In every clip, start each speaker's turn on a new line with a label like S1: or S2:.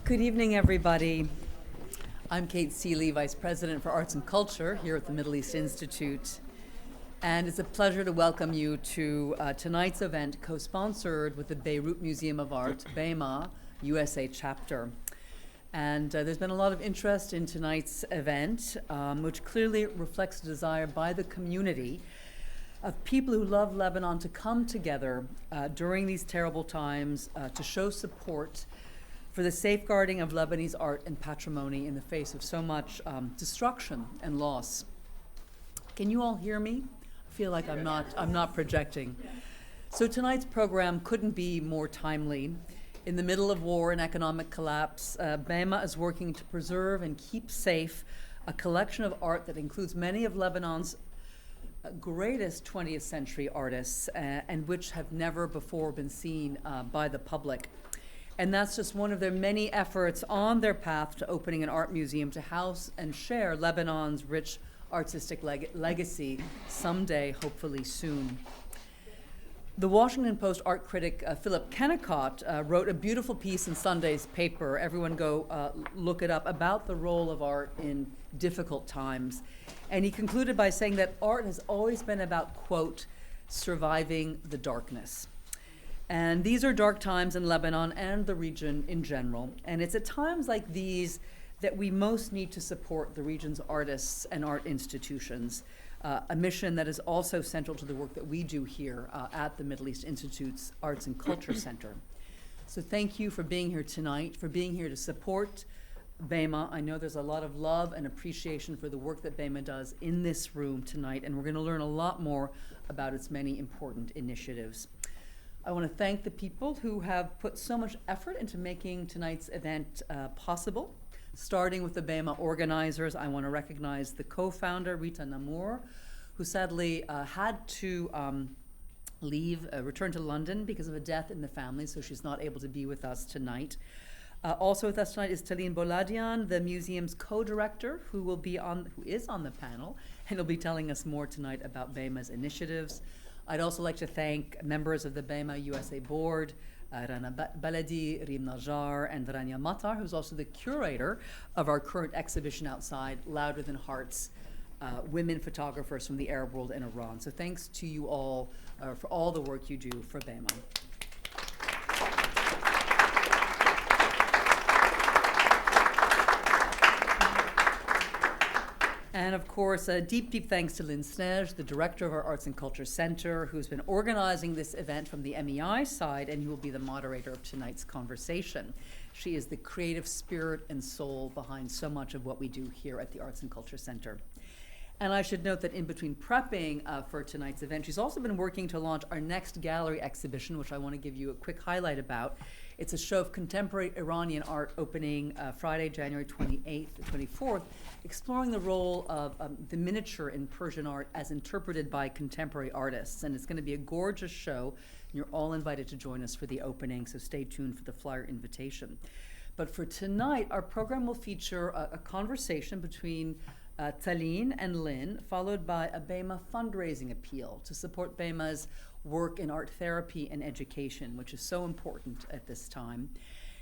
S1: Good evening, everybody. I'm Kate Seeley, Vice President for Arts and Culture here at the Middle East Institute. And it's a pleasure to welcome you to tonight's event, co-sponsored with the Beirut Museum of Art, BeMA, USA chapter. And there's been a lot of interest in tonight's event, which clearly reflects a desire by the community of people who love Lebanon to come together during these terrible times to show support for the safeguarding of Lebanese art and patrimony in the face of so much destruction and loss. Can you all hear me? I feel like I'm not projecting. So tonight's program couldn't be more timely. In the middle of war and economic collapse, BeMA is working to preserve and keep safe a collection of art that includes many of Lebanon's greatest 20th century artists and which have never before been seen by the public. And that's just one of their many efforts on their path to opening an art museum to house and share Lebanon's rich artistic legacy someday, hopefully soon. The Washington Post art critic Philip Kennicott wrote a beautiful piece in Sunday's paper, everyone go look it up, about the role of art in difficult times. And he concluded by saying that art has always been about, quote, surviving the darkness. And these are dark times in Lebanon and the region in general. And it's at times like these that we most need to support the region's artists and art institutions, a mission that is also central to the work that we do here at the Middle East Institute's Arts and Culture Center. So thank you for being here tonight, for being here to support BeMA. I know there's a lot of love and appreciation for the work that BeMA does in this room tonight, and we're going to learn a lot more about its many important initiatives. I want to thank the people who have put so much effort into making tonight's event possible. Starting with the BeMA organizers, I want to recognize the co-founder, Rita Namour, who sadly had to return to London because of a death in the family, so she's not able to be with us tonight. Also with us tonight is Taline Boladian, the museum's co-director, who is on the panel, and will be telling us more tonight about BeMA's initiatives. I'd also like to thank members of the BeMA USA board, Lyne Baladi, Reem Najjar, and Rania Matar, who's also the curator of our current exhibition outside, Louder Than Hearts, Women Photographers from the Arab World and Iran. So thanks to you all for all the work you do for BeMA. And of course, a deep thanks to Lyne Sneige, the director of our Arts and Culture Center, who's been organizing this event from the MEI side and who will be the moderator of tonight's conversation. She is the creative spirit and soul behind so much of what we do here at the Arts and Culture Center. And I should note that in between prepping for tonight's event, she's also been working to launch our next gallery exhibition, which I want to give you a quick highlight about. It's a show of contemporary Iranian art opening Friday, January 28th to 24th, exploring the role of the miniature in Persian art as interpreted by contemporary artists. And it's going to be a gorgeous show, and you're all invited to join us for the opening, so stay tuned for the flyer invitation. But for tonight, our program will feature a conversation between Taline and Lyne, followed by a BeMA fundraising appeal to support BeMA's work in art therapy and education, which is so important at this time.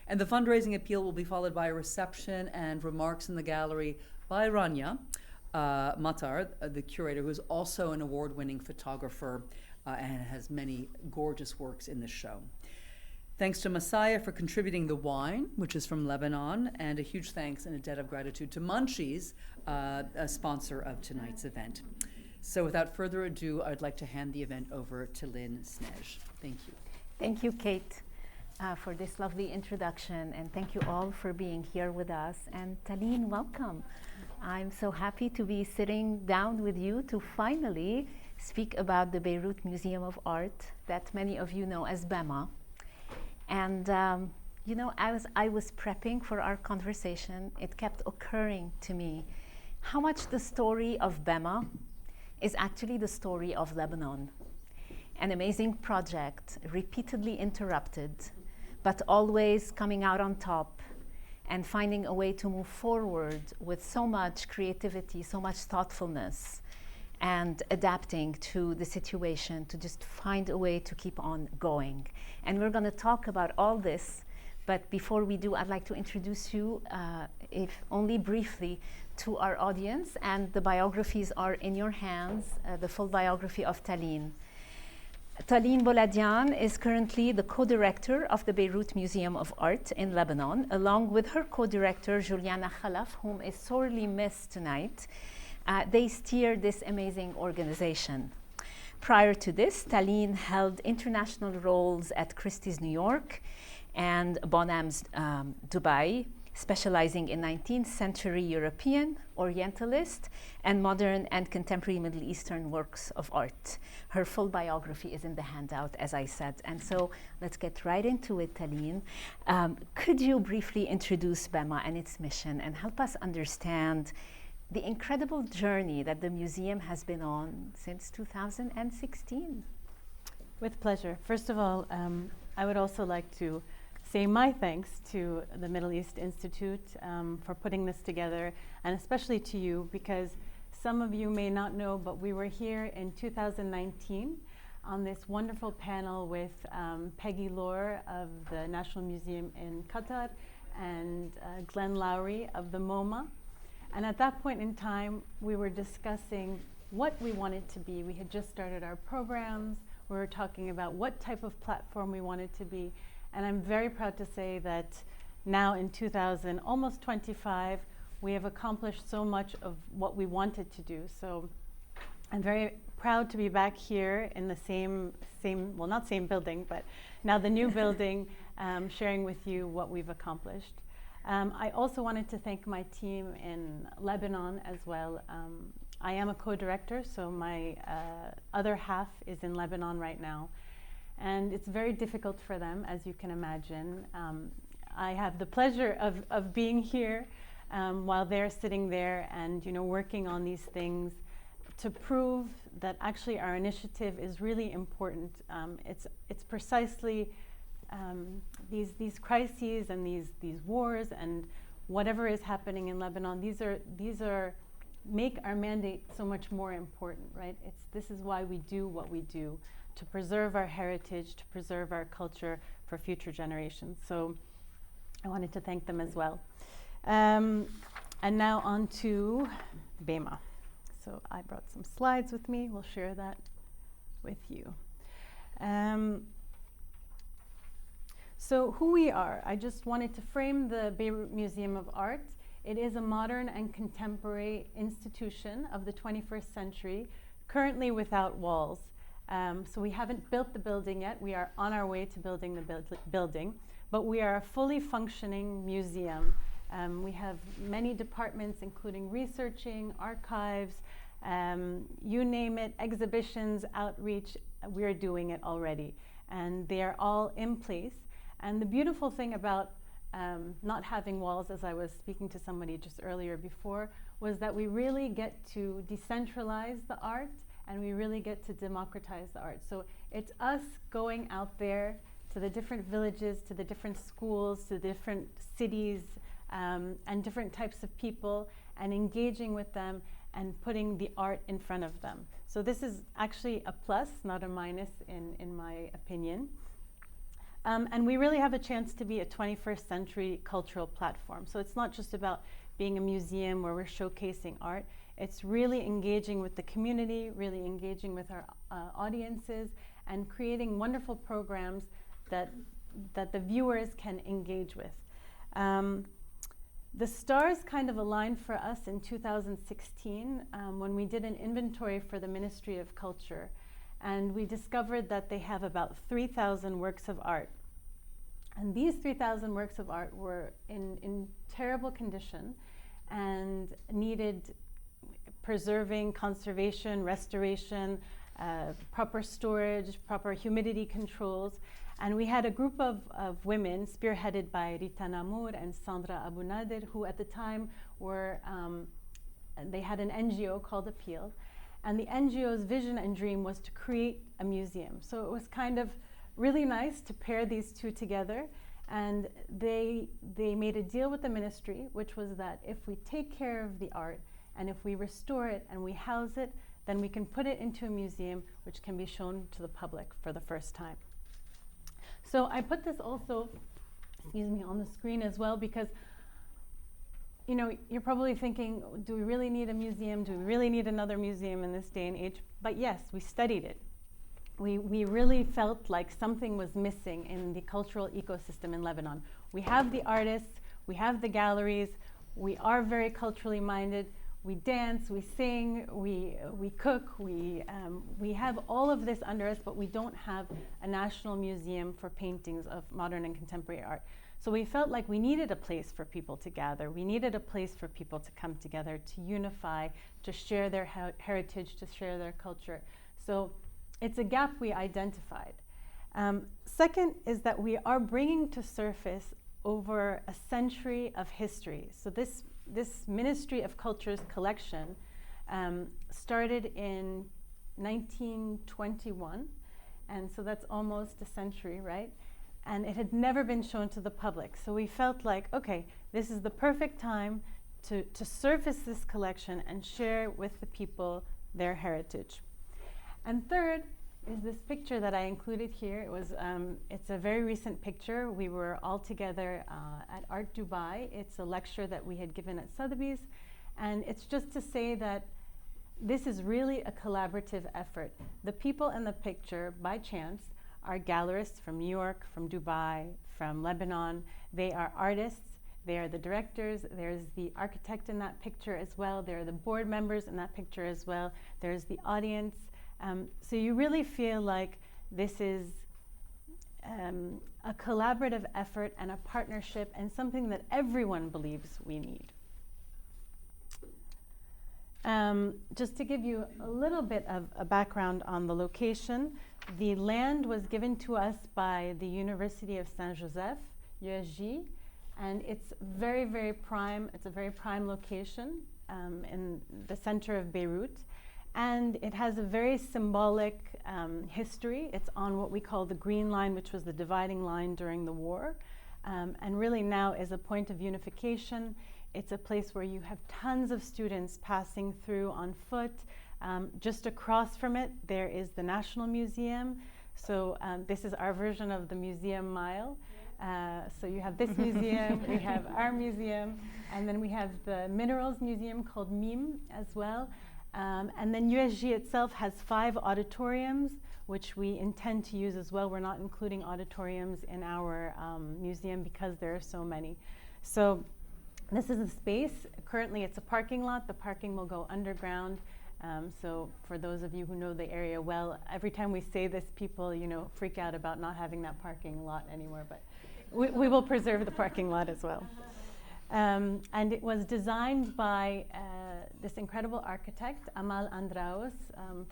S1: And the fundraising appeal will be followed by a reception and remarks in the gallery by Rania Matar, the curator, who is also an award-winning photographer and has many gorgeous works in this show. Thanks to Messiah for contributing the wine, which is from Lebanon, and a huge thanks and a debt of gratitude to Munchies, a sponsor of tonight's event. So without further ado, I'd like to hand the event over to Lyne Sneige. Thank you.
S2: Thank you, Kate, for this lovely introduction, and thank you all for being here with us. And Taline, welcome. I'm so happy to be sitting down with you to finally speak about the Beirut Museum of Art that many of you know as BeMA. And as I was prepping for our conversation, it kept occurring to me how much the story of BeMA is actually the story of Lebanon. An amazing project, repeatedly interrupted, but always coming out on top and finding a way to move forward with so much creativity, so much thoughtfulness, and adapting to the situation to just find a way to keep on going. And we're going to talk about all this But before we do, I'd like to introduce you, if only briefly, to our audience. And the biographies are in your hands, the full biography of Taline. Taline Boladian is currently the co-director of the Beirut Museum of Art in Lebanon, along with her co-director, Juliana Khalaf, whom is sorely missed tonight. They steer this amazing organization. Prior to this, Taline held international roles at Christie's New York and Bonham's Dubai, specializing in 19th century European, Orientalist, and modern and contemporary Middle Eastern works of art. Her full biography is in the handout, as I said. And so let's get right into it, Taline. Could you briefly introduce BeMA and its mission and help us understand the incredible journey that the museum has been on since 2016?
S3: With pleasure. First of all, I would also like to say my thanks to the Middle East Institute for putting this together, and especially to you, because some of you may not know, but we were here in 2019 on this wonderful panel with Peggy Lohr of the National Museum in Qatar and Glenn Lowry of the MoMA. And at that point in time, we were discussing what we wanted to be. We had just started our programs. We were talking about what type of platform we wanted to be. And I'm very proud to say that now in 2000, almost 25, we have accomplished so much of what we wanted to do. So I'm very proud to be back here in the same, well, not same building, but now the new building, sharing with you what we've accomplished. I also wanted to thank my team in Lebanon as well. I am a co-director, so my other half is in Lebanon right now. And it's very difficult for them, as you can imagine. I have the pleasure of being here while they're sitting there and working on these things to prove that actually our initiative is really important. It's precisely these crises and these wars and whatever is happening in Lebanon. These are make our mandate so much more important, right? This is why we do what we do, to preserve our heritage, to preserve our culture for future generations. So I wanted to thank them as well. And now on to BeMA. So I brought some slides with me. We'll share that with you. So who we are, I just wanted to frame the Beirut Museum of Art. It is a modern and contemporary institution of the 21st century, currently without walls. So we haven't built the building yet. We are on our way to building the building, but we are a fully functioning museum. We have many departments, including researching, archives, you name it, exhibitions, outreach. We are doing it already, and they are all in place. And the beautiful thing about not having walls, as I was speaking to somebody just earlier before, was that we really get to decentralize the art and we really get to democratize the art. So it's us going out there to the different villages, to the different schools, to the different cities, and different types of people, and engaging with them and putting the art in front of them. So this is actually a plus, not a minus in my opinion. And we really have a chance to be a 21st century cultural platform. So it's not just about being a museum where we're showcasing art. It's really engaging with the community, really engaging with our audiences, and creating wonderful programs that the viewers can engage with. The stars kind of aligned for us in 2016 when we did an inventory for the Ministry of Culture. And we discovered that they have about 3,000 works of art. And these 3,000 works of art were in terrible condition and needed preserving, conservation, restoration, proper storage, proper humidity controls. And we had a group of women spearheaded by Rita Namour and Sandra Abu Nadir, who at the time were, they had an NGO called Appeal. And the NGO's vision and dream was to create a museum. So it was kind of really nice to pair these two together. And they made a deal with the ministry, which was that if we take care of the art and if we restore it and we house it, then we can put it into a museum which can be shown to the public for the first time. So I put this also on the screen as well, because you're probably thinking, do we really need a museum? Do we really need another museum in this day and age? But yes, we studied it. We really felt like something was missing in the cultural ecosystem in Lebanon. We have the artists, we have the galleries, we are very culturally minded. We dance, we sing, we cook, we have all of this under us, but we don't have a national museum for paintings of modern and contemporary art. So we felt like we needed a place for people to gather. We needed a place for people to come together, to unify, to share their heritage, to share their culture. So it's a gap we identified. Second is that we are bringing to surface over a century of history. So this Ministry of Culture's collection started in 1921, and so that's almost a century, right? And it had never been shown to the public. So we felt like, okay, this is the perfect time to surface this collection and share with the people their heritage. And third is this picture that I included here. It's a very recent picture. We were all together at Art Dubai. It's a lecture that we had given at Sotheby's. And it's just to say that this is really a collaborative effort. The people in the picture, by chance, are gallerists from New York, from Dubai, from Lebanon. They are artists. They are the directors. There's the architect in that picture as well. There are the board members in that picture as well. There's the audience. So you really feel like this is a collaborative effort and a partnership and something that everyone believes we need. Just to give you a little bit of a background on the location, the land was given to us by the University of Saint-Joseph, USG, and it's very, very prime. It's a very prime location in the center of Beirut. And it has a very symbolic history. It's on what we call the Green Line, which was the dividing line during the war. And really now is a point of unification. It's a place where you have tons of students passing through on foot. Just across from it, there is the National Museum. So this is our version of the Museum Mile. So you have this museum, we have our museum, and then we have the Minerals Museum called MIM as well. And then USG itself has 5 auditoriums, which we intend to use as well. We're not including auditoriums in our museum because there are so many. So this is the space. Currently it's a parking lot. The parking will go underground. So for those of you who know the area well, every time we say this, people freak out about not having that parking lot anymore, but we will preserve the parking lot as well. And it was designed by this incredible architect, Amal Andraus.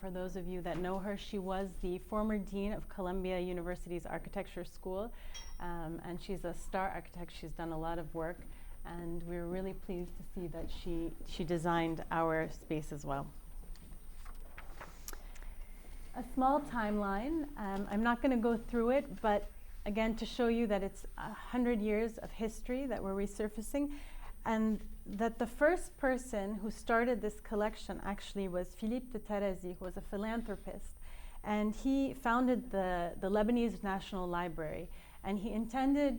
S3: For those of you that know her, she was the former dean of Columbia University's Architecture School, and she's a star architect. She's done a lot of work, and we're really pleased to see that she designed our space as well. A small timeline. I'm not going to go through it, but again, to show you that it's 100 years of history that we're resurfacing, and that the first person who started this collection actually was Philippe de Tarazi, who was a philanthropist, and he founded the Lebanese National Library, and he intended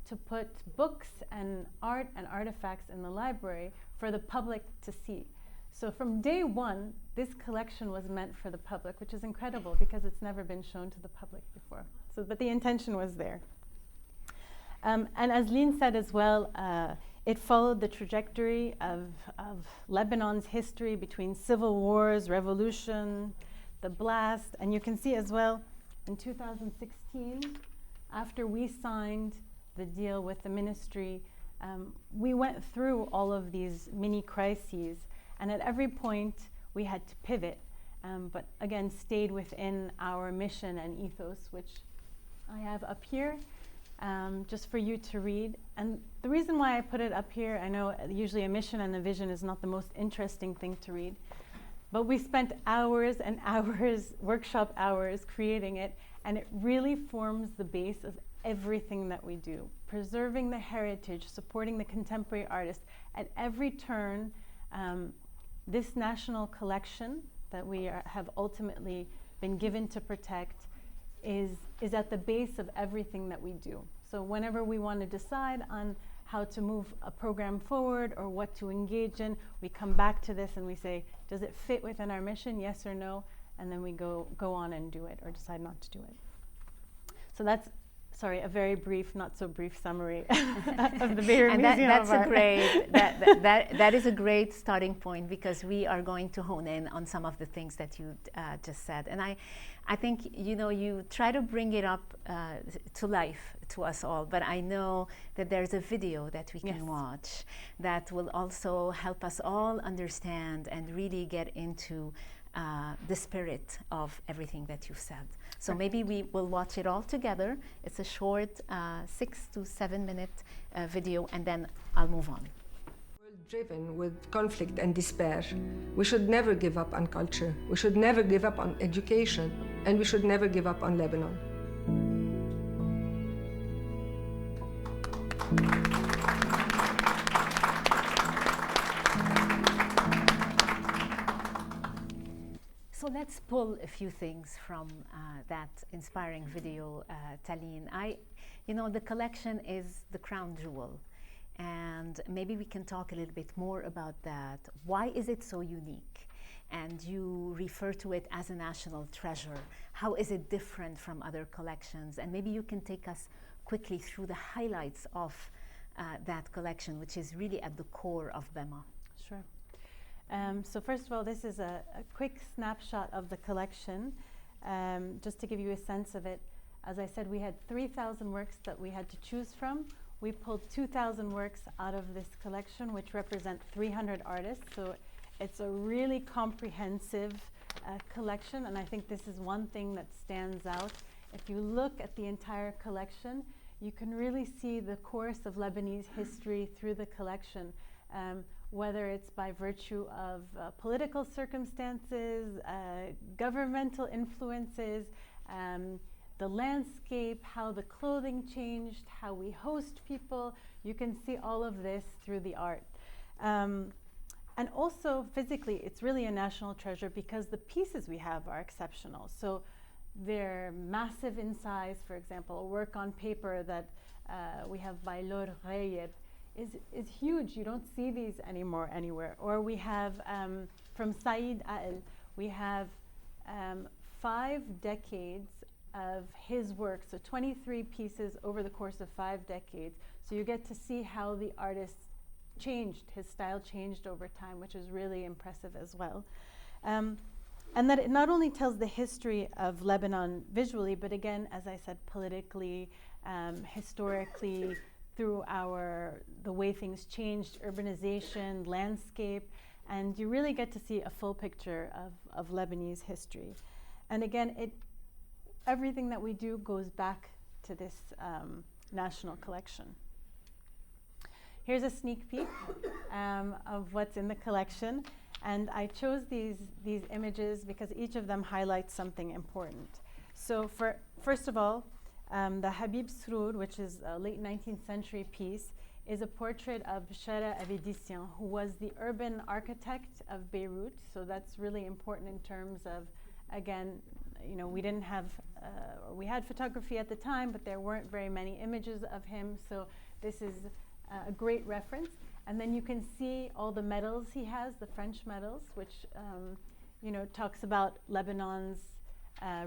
S3: to put books and art and artifacts in the library for the public to see. So from day one, this collection was meant for the public, which is incredible because it's never been shown to the public before. So, but the intention was there. And as Lyne said as well, it followed the trajectory of Lebanon's history between civil wars, revolution, the blast. And you can see as well, in 2016, after we signed the deal with the ministry, we went through all of these mini crises. And at every point, we had to pivot, but again, stayed within our mission and ethos, which I have up here, just for you to read. And the reason why I put it up here, I know usually a mission and a vision is not the most interesting thing to read, but we spent hours and hours, workshop hours, creating it, and it really forms the base of everything that we do. Preserving the heritage, supporting the contemporary artists. At every turn, this national collection that we have ultimately been given to protect is at the base of everything that we do. So whenever we want to decide on how to move a program forward or what to engage in, we come back to this and we say, does it fit within our mission, yes or no? And then we go on and do it or decide not to do it. So that's, sorry, a very brief, not so brief summary of the Beirut Museum of Art.
S2: That is a great starting point, because we are going to hone in on some of the things that you just said. And I think, you try to bring it up to life to us all, but I know that there's a video that we can watch that will also help us all understand and really get into the spirit of everything that you've said. So maybe we will watch it all together. It's a short 6 to 7 minute video, and then I'll move on.
S4: Driven with conflict and despair. We should never give up on culture. We should never give up on education, and we should never give up on Lebanon.
S2: So let's pull a few things from that inspiring video, Taline. The collection is the crown jewel, and maybe we can talk a little bit more about that. Why is it so unique? And you refer to it as a national treasure. How is it different from other collections? And maybe you can take us quickly through the highlights of that collection, which is really at the core of BeMA.
S3: Sure. So first of all, this is a quick snapshot of the collection, just to give you a sense of it. As I said, we had 3,000 works that we had to choose from. We pulled 2,000 works out of this collection, which represent 300 artists. So it's a really comprehensive collection, and I think this is one thing that stands out. If you look at the entire collection, you can really see the course of Lebanese history through the collection. Whether it's by virtue of political circumstances, governmental influences, the landscape, how the clothing changed, how we host people. You can see all of this through the art. And also physically, it's really a national treasure because the pieces we have are exceptional. So they're massive in size. For example, a work on paper that we have by Lor Ghayeb is huge. You don't see these anymore anywhere. Or we have from Said Ael, we have 5 decades of his work, so 23 pieces over the course of 5 decades. So you get to see how the artist changed, his style changed over time, which is really impressive as well. And that it not only tells the history of Lebanon visually, but again, as I said, politically, historically, through the way things changed, urbanization, landscape, and you really get to see a full picture of Lebanese history. And again, everything that we do goes back to this national collection. Here's a sneak peek of what's in the collection, and I chose these images because each of them highlights something important. So first of all, the Habib Srour, which is a late 19th century piece, is a portrait of Shara Avedisian, who was the urban architect of Beirut. So that's really important in terms of, again, we didn't have, we had photography at the time, but there weren't very many images of him. So this is a great reference. And then you can see all the medals he has, the French medals, which talks about Lebanon's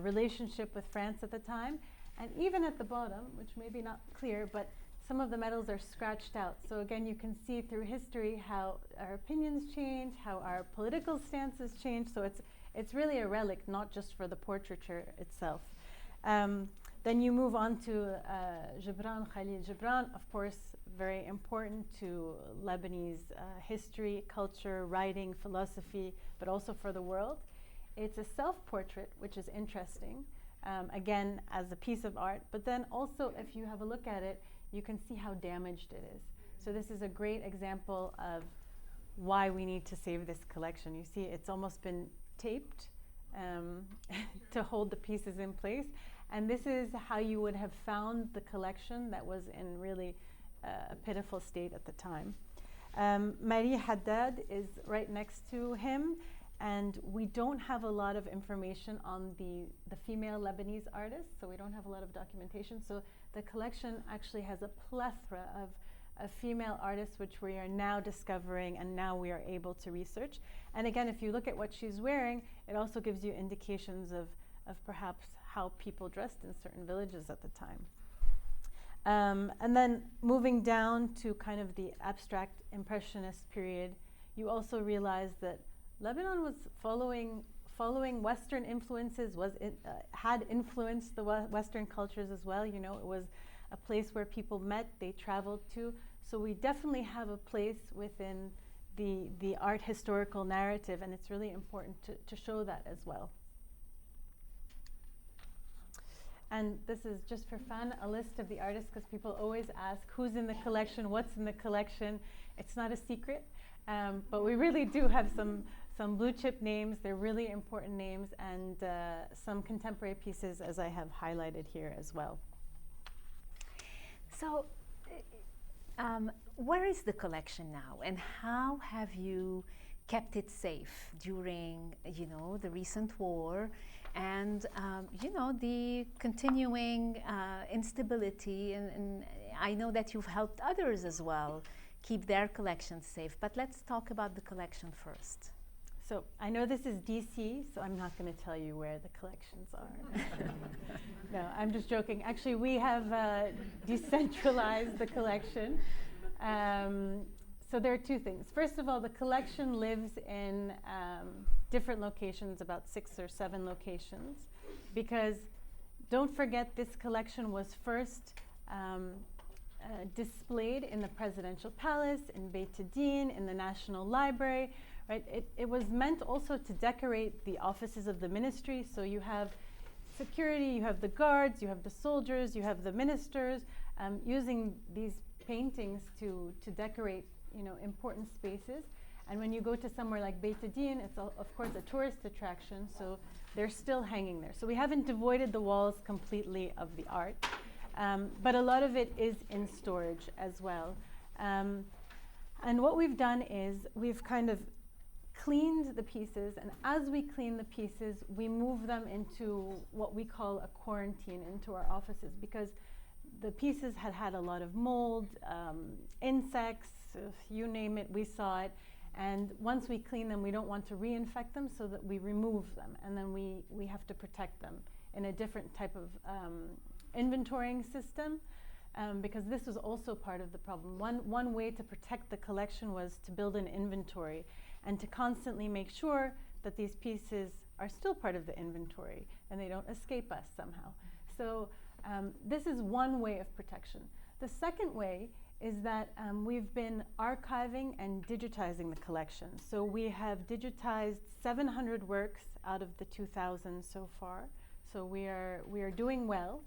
S3: relationship with France at the time. And even at the bottom, which may be not clear, but some of the medals are scratched out. So again, you can see through history how our opinions change, how our political stances change. So it's really a relic, not just for the portraiture itself. Then you move on to Gibran, Khalil Gibran, of course, very important to Lebanese history, culture, writing, philosophy, but also for the world. It's a self-portrait, which is interesting. Again, as a piece of art, but then also if you have a look at it, you can see how damaged it is. So this is a great example of why we need to save this collection. You see, it's almost been taped to hold the pieces in place. And this is how you would have found the collection that was in really a pitiful state at the time. Marie Haddad is right next to him. And we don't have a lot of information on the female Lebanese artists, so we don't have a lot of documentation. So the collection actually has a plethora of female artists, which we are now discovering and now we are able to research. And again, if you look at what she's wearing, it also gives you indications of perhaps how people dressed in certain villages at the time. And then moving down to kind of the abstract impressionist period, you also realize that Lebanon was following Western influences, had influenced the Western cultures as well. You know, it was a place where people met, they traveled to. So we definitely have a place within the art historical narrative, and it's really important to show that as well. And this is just for fun, a list of the artists, because people always ask who's in the collection, what's in the collection. It's not a secret, but we really do have some blue chip names. They're really important names, and some contemporary pieces, as I have highlighted here as well.
S2: So, where is the collection now, and how have you kept it safe during, you know, the recent war and, you know, the continuing instability? And I know that you've helped others as well keep their collections safe, but let's talk about the collection first.
S3: So I know this is DC, so I'm not going to tell you where the collections are. No, I'm just joking. Actually, we have decentralized the collection. So there are two things. First of all, the collection lives in different locations, about 6 or 7 locations, because don't forget this collection was first displayed in the Presidential Palace, in Beit Din, in the National Library. Right? It was meant also to decorate the offices of the ministry. So you have security, you have the guards, you have the soldiers, you have the ministers, using these paintings to decorate, you know, important spaces. And when you go to somewhere like Beit Din, it's of course a tourist attraction, so they're still hanging there. So we haven't devoided the walls completely of the art, but a lot of it is in storage as well. And what we've done is we've kind of cleaned the pieces, and as we clean the pieces, we move them into what we call a quarantine, into our offices, because the pieces had had a lot of mold, insects, you name it, we saw it. And once we clean them, we don't want to reinfect them, so that we remove them, and then we have to protect them in a different type of inventorying system, because this was also part of the problem. One way to protect the collection was to build an inventory and to constantly make sure that these pieces are still part of the inventory and they don't escape us somehow. So this is one way of protection. The second way is that we've been archiving and digitizing the collection. So we have digitized 700 works out of the 2,000 so far. So we are doing well.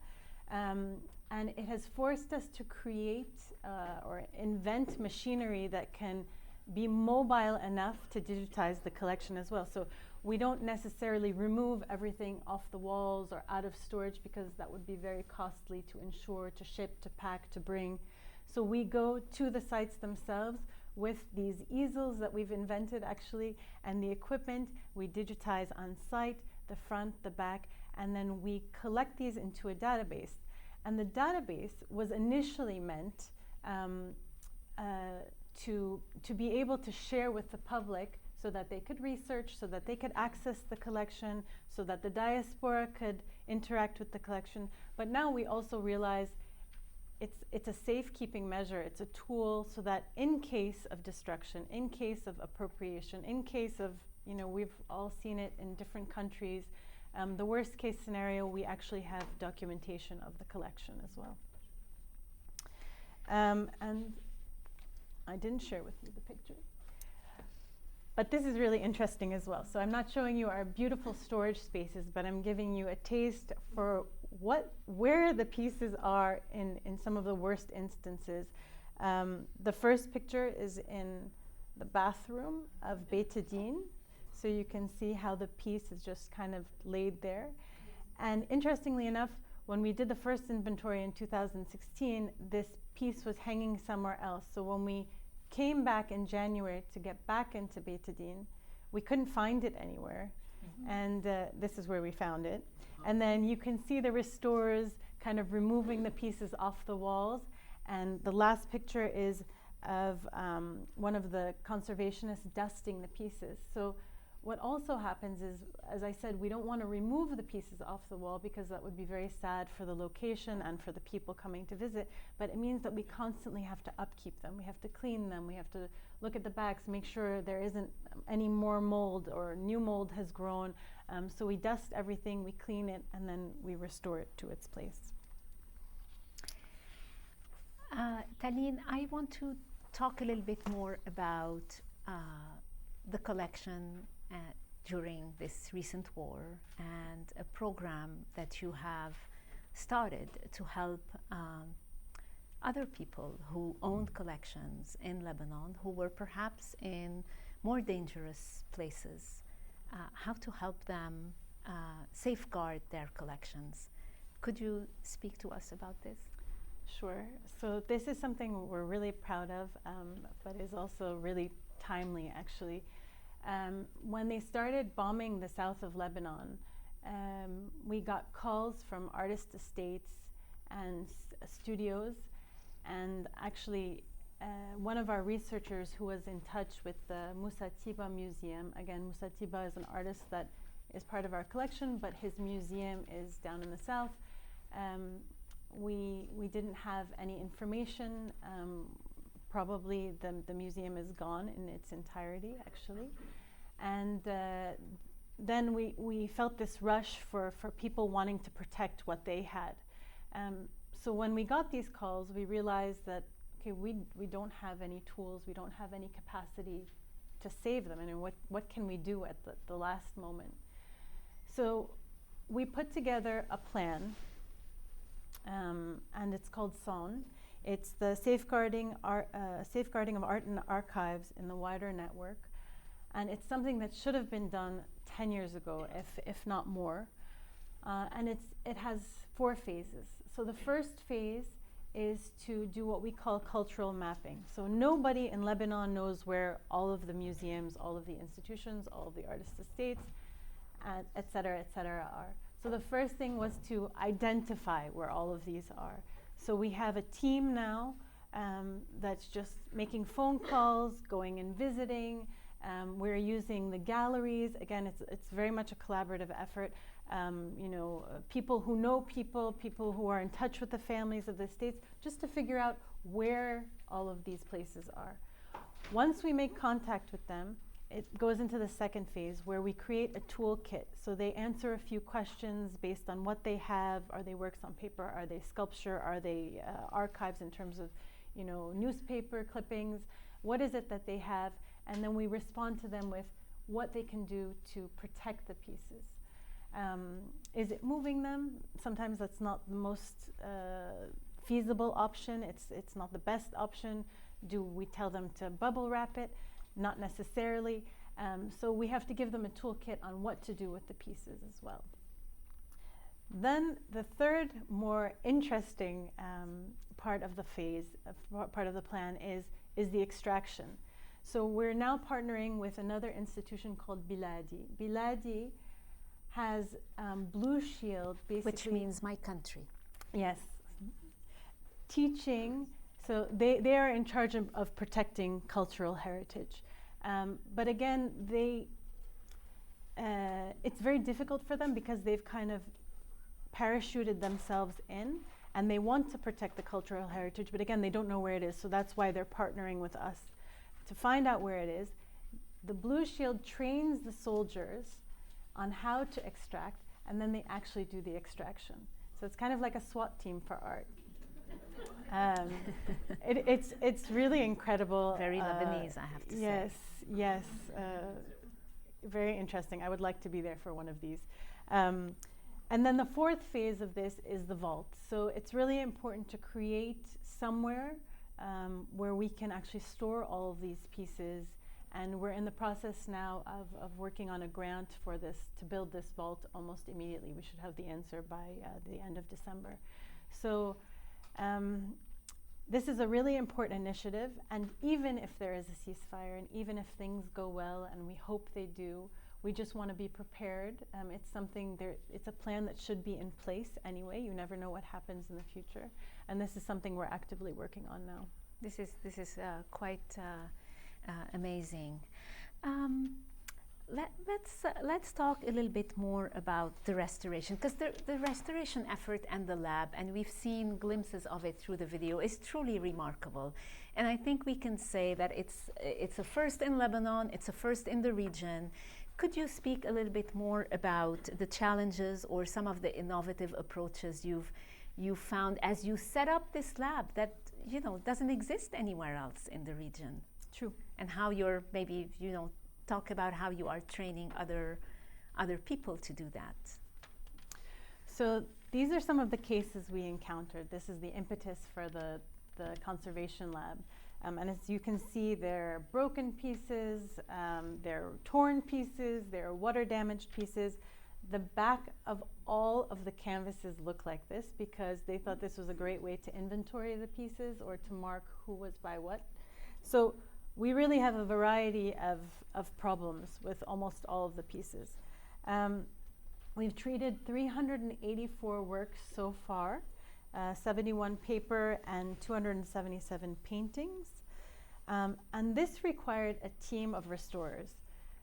S3: And it has forced us to create or invent machinery that can be mobile enough to digitize the collection as well. So we don't necessarily remove everything off the walls or out of storage, because that would be very costly to insure, to ship, to pack, to bring. So we go to the sites themselves with these easels that we've invented actually, and the equipment. We digitize on site, the front, the back, and then we collect these into a database. And the database was initially meant to be able to share with the public, so that they could research, so that they could access the collection, so that the diaspora could interact with the collection. But now we also realize it's a safekeeping measure, it's a tool, so that in case of destruction, in case of appropriation, in case of, you know, we've all seen it in different countries, the worst case scenario, we actually have documentation of the collection as well. And I didn't share with you the picture, but this is really interesting as well. So I'm not showing you our beautiful storage spaces, but I'm giving you a taste for where the pieces are in some of the worst instances. The first picture is in the bathroom of Beit Din. So you can see how the piece is just kind of laid there. And interestingly enough, when we did the first inventory in 2016, this piece was hanging somewhere else. So when we came back in January to get back into Beit Din, we couldn't find it anywhere. Mm-hmm. And this is where we found it. And then you can see the restorers kind of removing the pieces off the walls. And the last picture is of one of the conservationists dusting the pieces. So what also happens is, as I said, we don't want to remove the pieces off the wall because that would be very sad for the location and for the people coming to visit, but it means that we constantly have to upkeep them. We have to clean them, we have to look at the backs, make sure there isn't any more mold or new mold has grown. So we dust everything, we clean it, and then we restore it to its place.
S2: Taline, I want to talk a little bit more about the collection during this recent war and a program that you have started to help other people who owned collections in Lebanon who were perhaps in more dangerous places, how to help them safeguard their collections. Could you speak to us about this?
S3: Sure. So this is something we're really proud of, but is also really timely, actually. When they started bombing the south of Lebanon, we got calls from artist estates and studios, and actually one of our researchers who was in touch with the Beirut Museum, again, Beirut is an artist that is part of our collection, but his museum is down in the south. We didn't have any information. Probably the museum is gone in its entirety, actually. And then we felt this rush for people wanting to protect what they had. So when we got these calls, we realized that, okay, we don't have any tools, we don't have any capacity to save them. And what can we do at the last moment? So we put together a plan, and it's called SON. It's the safeguarding of art and archives in the wider network. And it's something that should have been done 10 years ago, if not more. And it has 4 phases. So the first phase is to do what we call cultural mapping. So nobody in Lebanon knows where all of the museums, all of the institutions, all of the artist estates, et cetera, are. So the first thing was to identify where all of these are. So we have a team now that's just making phone calls, going and visiting. We're using the galleries. Again, it's very much a collaborative effort. People who know people who are in touch with the families of the estates, just to figure out where all of these places are. Once we make contact with them, it goes into the second phase where we create a toolkit. So they answer a few questions based on what they have. Are they works on paper? Are they sculpture? Are they archives in terms of, newspaper clippings? What is it that they have? And then we respond to them with what they can do to protect the pieces. Is it moving them? Sometimes that's not the most feasible option. It's not the best option. Do we tell them to bubble wrap it? Not necessarily. So we have to give them a toolkit on what to do with the pieces as well. Then the third, more interesting part of the phase, part of the plan is the extraction. So we're now partnering with another institution called Biladi. Biladi has Blue Shield, basically.
S2: Which means my country.
S3: Yes. Teaching. So they are in charge of protecting cultural heritage. But again, it's very difficult for them because they've kind of parachuted themselves in and they want to protect the cultural heritage, but again, they don't know where it is. So that's why they're partnering with us to find out where it is. The Blue Shield trains the soldiers on how to extract, and then they actually do the extraction. So it's kind of like a SWAT team for art. It's really incredible.
S2: Very Lebanese, I have to say.
S3: Yes. Very interesting. I would like to be there for one of these. And then the fourth phase of this is the vault. So it's really important to create somewhere where we can actually store all of these pieces. And we're in the process now of working on a grant for this, to build this vault almost immediately. We should have the answer by the end of December. So this is a really important initiative, and even if there is a ceasefire, and even if things go well, and we hope they do, We just want to be prepared. It's something there. It's a plan that should be in place anyway. You never know what happens in the future, and this is something we're actively working on now.
S2: This is quite amazing. Let's talk a little bit more about the restoration, because the restoration effort and the lab, and we've seen glimpses of it through the video, is truly remarkable. And I think we can say that it's a first in Lebanon, it's a first in the region. Could you speak a little bit more about the challenges or some of the innovative approaches you've found as you set up this lab that doesn't exist anywhere else in the region?
S3: True.
S2: And how you're maybe talk about how you are training other people to do that.
S3: So these are some of the cases we encountered. This is the impetus for the conservation lab. And as you can see, there are broken pieces, there are torn pieces, there are water damaged pieces. The back of all of the canvases look like this because they thought this was a great way to inventory the pieces or to mark who was by what. So we really have a variety of problems with almost all of the pieces. We've treated 384 works so far, 71 paper and 277 paintings. And this required a team of restorers.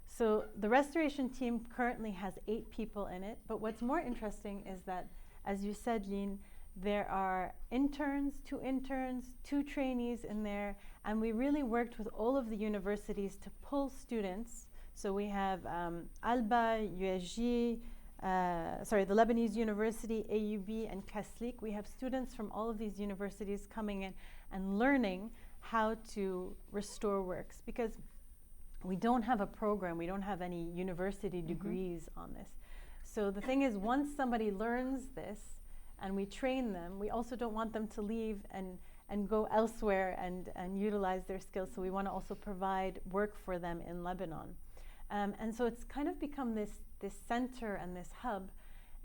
S3: So the restoration team currently has 8 people in it, but what's more interesting is that, as you said, Lyne, there are interns, 2 trainees in there, and we really worked with all of the universities to pull students. So we have Alba, USG, the Lebanese University, AUB, and Kaslik. We have students from all of these universities coming in and learning how to restore works, because we don't have a program, we don't have any university degrees on this. So the thing is, once somebody learns this and we train them, we also don't want them to leave and go elsewhere and utilize their skills. So we want to also provide work for them in Lebanon. And so it's kind of become this center and this hub.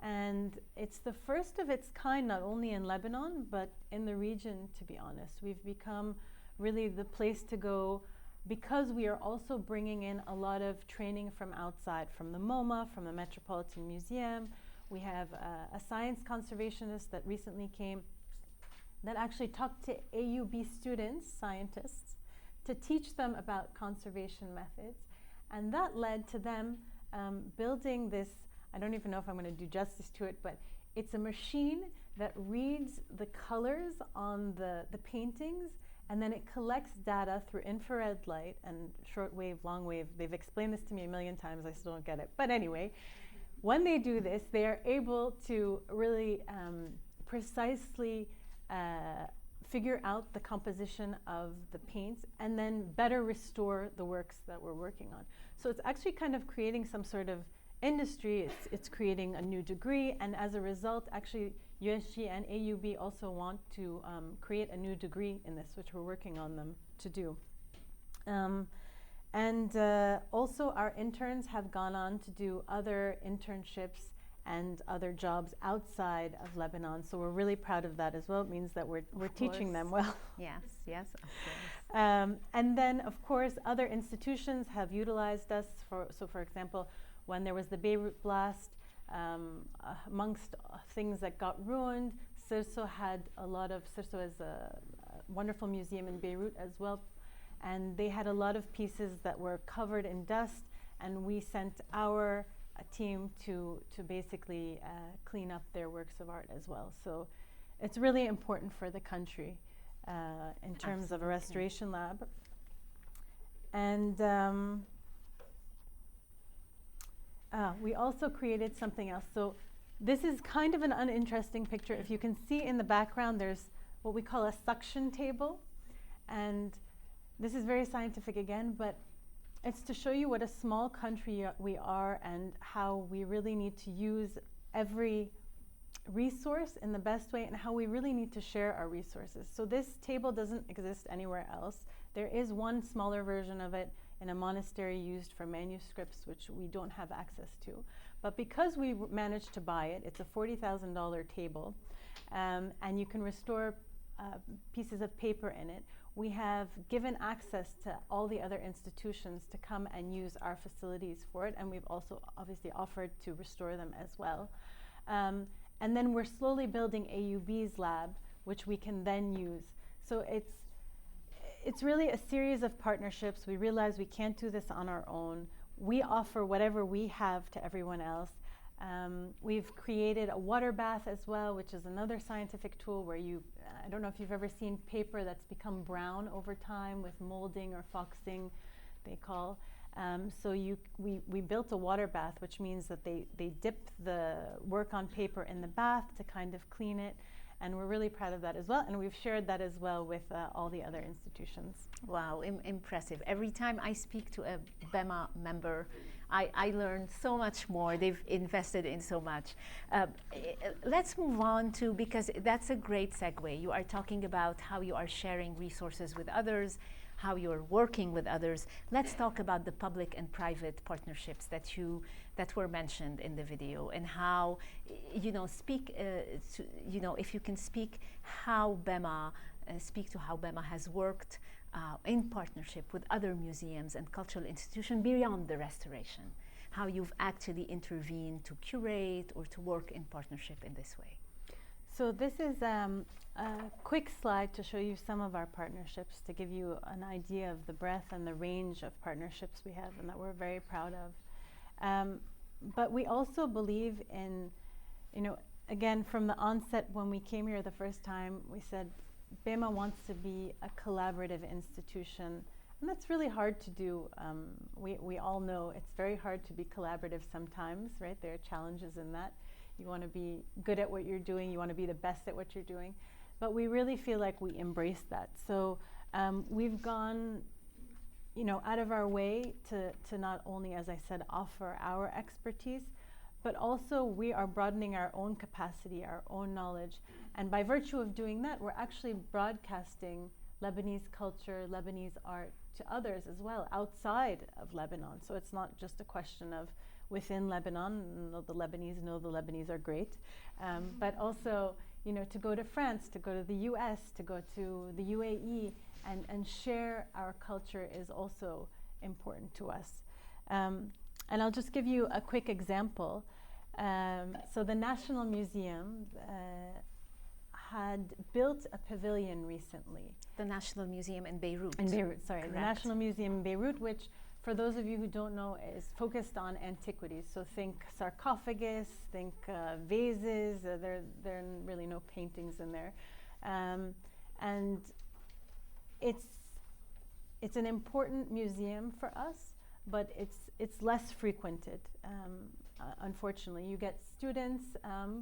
S3: And it's the first of its kind, not only in Lebanon, but in the region, to be honest. We've become really the place to go, because we are also bringing in a lot of training from outside, from the MoMA, from the Metropolitan Museum. We have a science conservationist that recently came that actually talked to AUB students, scientists, to teach them about conservation methods. And that led to them building this, I don't even know if I'm going to do justice to it, but it's a machine that reads the colors on the paintings, and then it collects data through infrared light and shortwave, longwave. They've explained this to me a million times, I still don't get it. But anyway, when they do this, they are able to really precisely figure out the composition of the paints and then better restore the works that we're working on. So it's actually kind of creating some sort of industry. It's creating a new degree, and as a result, actually USG and AUB also want to create a new degree in this, which we're working on them to do. Also our interns have gone on to do other internships and other jobs outside of Lebanon. So we're really proud of that as well. It means that we're teaching them well.
S2: Yes, of course.
S3: And then, of course, other institutions have utilized us. For example, when there was the Beirut blast, amongst things that got ruined, Sirso is a wonderful museum in Beirut as well. And they had a lot of pieces that were covered in dust, and we sent our team to basically clean up their works of art as well. So it's really important for the country in terms of a restoration lab. And we also created something else. So this is kind of an uninteresting picture. If you can see in the background, there's what we call a suction table. And this is very scientific again, but it's to show you what a small country we are and how we really need to use every resource in the best way, and how we really need to share our resources. So this table doesn't exist anywhere else. There is one smaller version of it in a monastery used for manuscripts, which we don't have access to. But because we managed to buy it, it's a $40,000 table, and you can restore pieces of paper in it. we have given access to all the other institutions to come and use our facilities for it, and we've also obviously offered to restore them as well. And then we're slowly building AUB's lab, which we can then use. So it's really a series of partnerships. We realize we can't do this on our own. We offer whatever we have to everyone else. We've created a water bath as well, which is another scientific tool where I don't know if you've ever seen paper that's become brown over time with molding or foxing, they call. So we built a water bath, which means that they dip the work on paper in the bath to kind of clean it. And we're really proud of that as well. And we've shared that as well with all the other institutions.
S2: Wow, impressive. Every time I speak to a BeMA member, I learn so much more. They've invested in so much. Let's move on to, because that's a great segue. You are talking about how you are sharing resources with others, how you're working with others. Let's talk about the public and private partnerships that were mentioned in the video, and how, if you can speak how BeMA, speak to how BeMA has worked in partnership with other museums and cultural institutions beyond the restoration, how you've actually intervened to curate or to work in partnership in this way.
S3: So this is a quick slide to show you some of our partnerships, to give you an idea of the breadth and the range of partnerships we have and that we're very proud of. But we also believe in, again, from the onset when we came here the first time, we said BeMA wants to be a collaborative institution. And that's really hard to do. We all know it's very hard to be collaborative sometimes, right? There are challenges in that. You want to be good at what you're doing. You want to be the best at what you're doing. But we really feel like we embrace that. So we've gone, out of our way to not only, as I said, offer our expertise, but also we are broadening our own capacity, our own knowledge. And by virtue of doing that, we're actually broadcasting Lebanese culture, Lebanese art to others as well, outside of Lebanon. So it's not just a question of within Lebanon, the Lebanese are great, but also, to go to France, to go to the US, to go to the UAE, and share our culture is also important to us. And I'll just give you a quick example. So the National Museum had built a pavilion recently.
S2: The National Museum in Beirut.
S3: In Beirut, sorry.
S2: Correct.
S3: The National Museum in Beirut, which, for those of you who don't know, is focused on antiquities. So think sarcophagus, think vases. There are really no paintings in there. And it's an important museum for us, but it's less frequented. Unfortunately, you get students,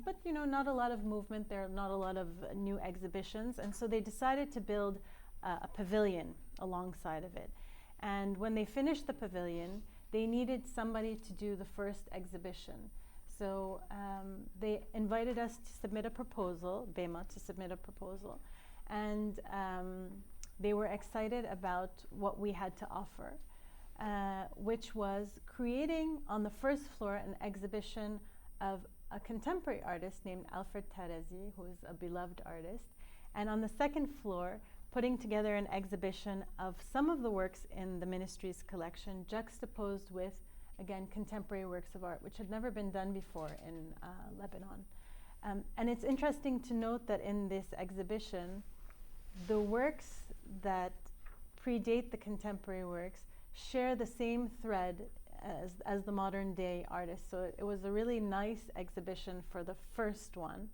S3: but not a lot of movement. There are not a lot of new exhibitions, and so they decided to build a pavilion alongside of it. And when they finished the pavilion, they needed somebody to do the first exhibition. So they invited us to submit a proposal, BeMA to submit a proposal, and they were excited about what we had to offer. Which was creating on the first floor an exhibition of a contemporary artist named Alfred Tarezi, who is a beloved artist, and on the second floor putting together an exhibition of some of the works in the ministry's collection juxtaposed with, again, contemporary works of art, which had never been done before in Lebanon. And it's interesting to note that in this exhibition, the works that predate the contemporary works share the same thread as the modern day artists. So it was a really nice exhibition for the first one.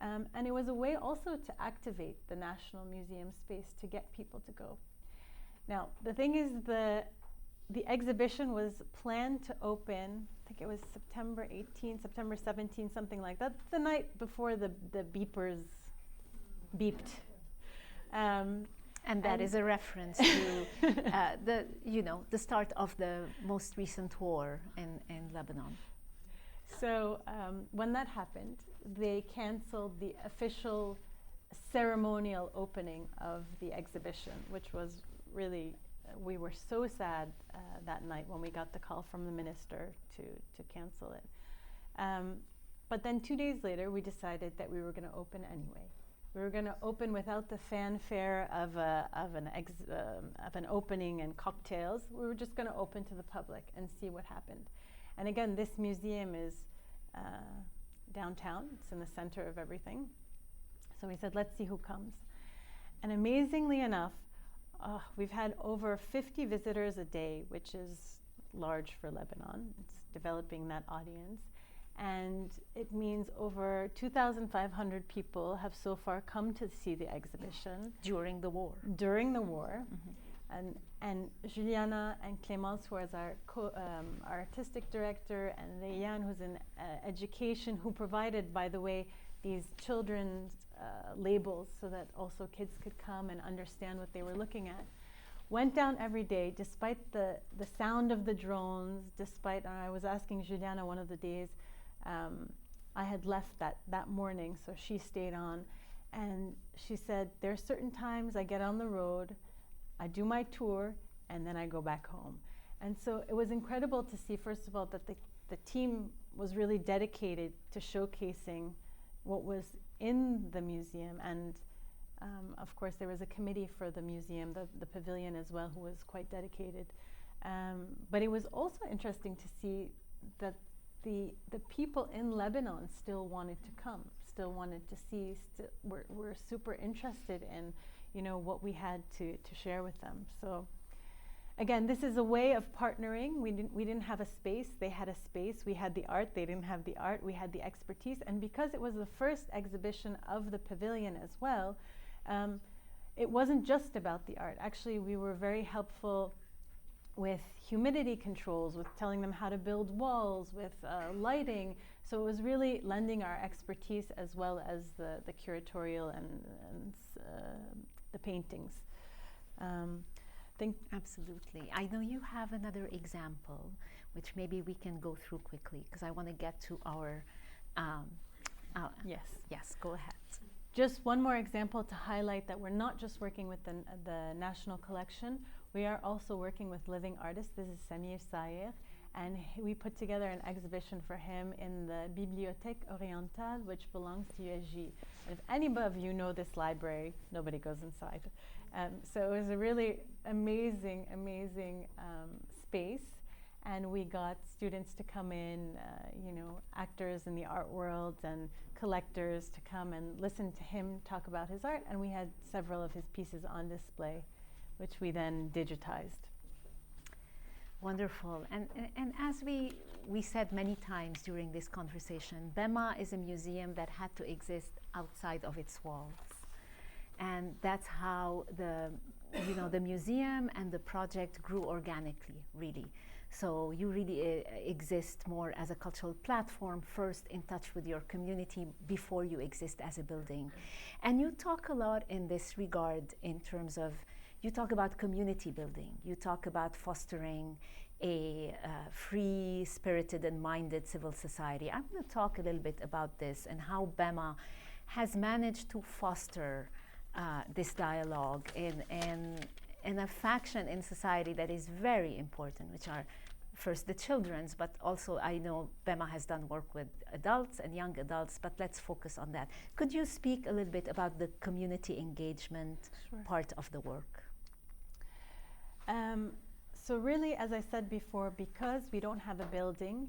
S3: And it was a way also to activate the National Museum space to get people to go. Now, the thing is, the exhibition was planned to open, I think it was September 18, September 17, something like that, the night before the beepers beeped.
S2: And that is a reference to the start of the most recent war in Lebanon.
S3: So when that happened, they canceled the official ceremonial opening of the exhibition, which was really, we were so sad that night when we got the call from the minister to cancel it. But then 2 days later, we decided that we were going to open anyway. We were going to open without the fanfare of an opening and cocktails. We were just going to open to the public and see what happened. And again, this museum is downtown. It's in the center of everything. So we said, let's see who comes. And amazingly enough, we've had over 50 visitors a day, which is large for Lebanon. It's developing that audience. And it means over 2,500 people have so far come to see the exhibition.
S2: During the war.
S3: During the war. Mm-hmm. And Juliana and Clémence, who is our artistic director, and Rayan, who's in education, who provided, by the way, these children's labels so that also kids could come and understand what they were looking at. Went down every day, despite the sound of the drones, despite, I was asking Juliana one of the days, I had left that morning, so she stayed on. And she said, there are certain times I get on the road, I do my tour, and then I go back home. And so it was incredible to see, first of all, that the team was really dedicated to showcasing what was in the museum. And of course, there was a committee for the museum, the pavilion as well, who was quite dedicated. But it was also interesting to see that the people in Lebanon still wanted to come, still wanted to see, were super interested in, what we had to share with them. So again, this is a way of partnering. We didn't have a space, they had a space. We had the art, they didn't have the art. We had the expertise. And because it was the first exhibition of the pavilion as well, it wasn't just about the art. Actually, we were very helpful with humidity controls, with telling them how to build walls, with lighting. So it was really lending our expertise as well as the curatorial and the paintings.
S2: Absolutely. I know you have another example, which maybe we can go through quickly, because I want to get to our... Yes, go ahead.
S3: Just one more example to highlight that we're not just working with the National Collection, we are also working with living artists. This is Samir Sayer, and we put together an exhibition for him in the Bibliothèque Orientale, which belongs to USG. And if any of you know this library, nobody goes inside. So it was a really amazing space. And we got students to come in, actors in the art world and collectors to come and listen to him talk about his art. And we had several of his pieces on display, which we then digitized.
S2: Wonderful. And as we said many times during this conversation, BeMA is a museum that had to exist outside of its walls. And that's how the museum and the project grew organically, really. So you really exist more as a cultural platform, first in touch with your community before you exist as a building. And you talk a lot in this regard in terms of, you talk about community building, you talk about fostering a free, spirited and minded civil society. I'm going to talk a little bit about this and how BeMA has managed to foster this dialogue in a faction in society that is very important, which are first the children's, but also I know BeMA has done work with adults and young adults, but let's focus on that. Could you speak a little bit about the community engagement part of the work?
S3: So really, as I said before, because we don't have a building,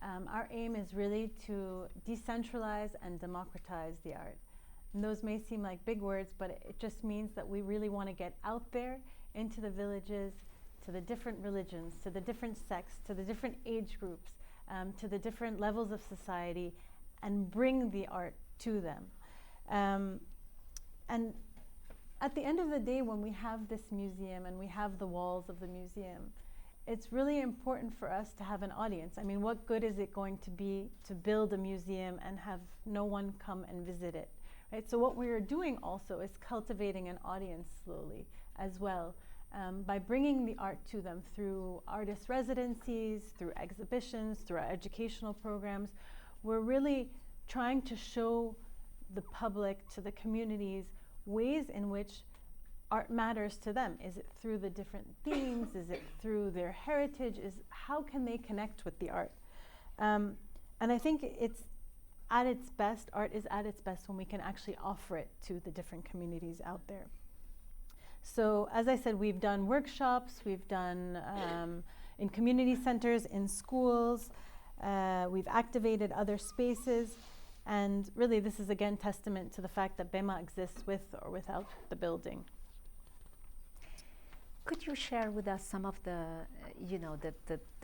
S3: our aim is really to decentralize and democratize the art. And those may seem like big words, but it just means that we really want to get out there into the villages, to the different religions, to the different sects, to the different age groups, to the different levels of society, and bring the art to them. And at the end of the day, when we have this museum and we have the walls of the museum, it's really important for us to have an audience. I mean, what good is it going to be to build a museum and have no one come and visit it? Right? So what we are doing also is cultivating an audience slowly as well, by bringing the art to them through artist residencies, through exhibitions, through our educational programs. We're really trying to show the public, to the communities, ways in which art matters to them. Is it through the different themes? Is it through their heritage? How can they connect with the art? And I think it's at its best, art is at its best when we can actually offer it to the different communities out there. So as I said, we've done workshops, we've done in community centers, in schools, we've activated other spaces, and really this is again testament to the fact that BeMA exists with or without the building.
S2: Could you share with us some of the,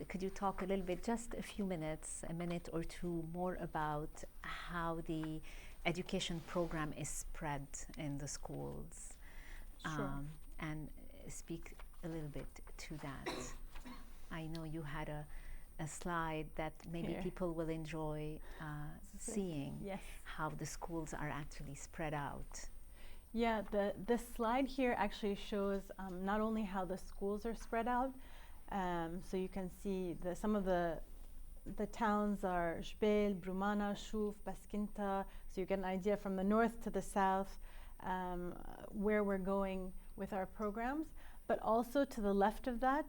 S2: could you talk a little bit, just a few minutes, a minute or two more about how the education program is spread in the schools?
S3: Sure.
S2: And speak a little bit to that. I know you had a slide that maybe
S3: Here.
S2: people will enjoy seeing
S3: Yes.
S2: how the schools are actually spread out.
S3: Yeah, the slide here actually shows not only how the schools are spread out, so you can see some of the towns are Jbeil, Brumana, Shuf, Baskinta, so you get an idea from the north to the south where we're going with our programs, but also to the left of that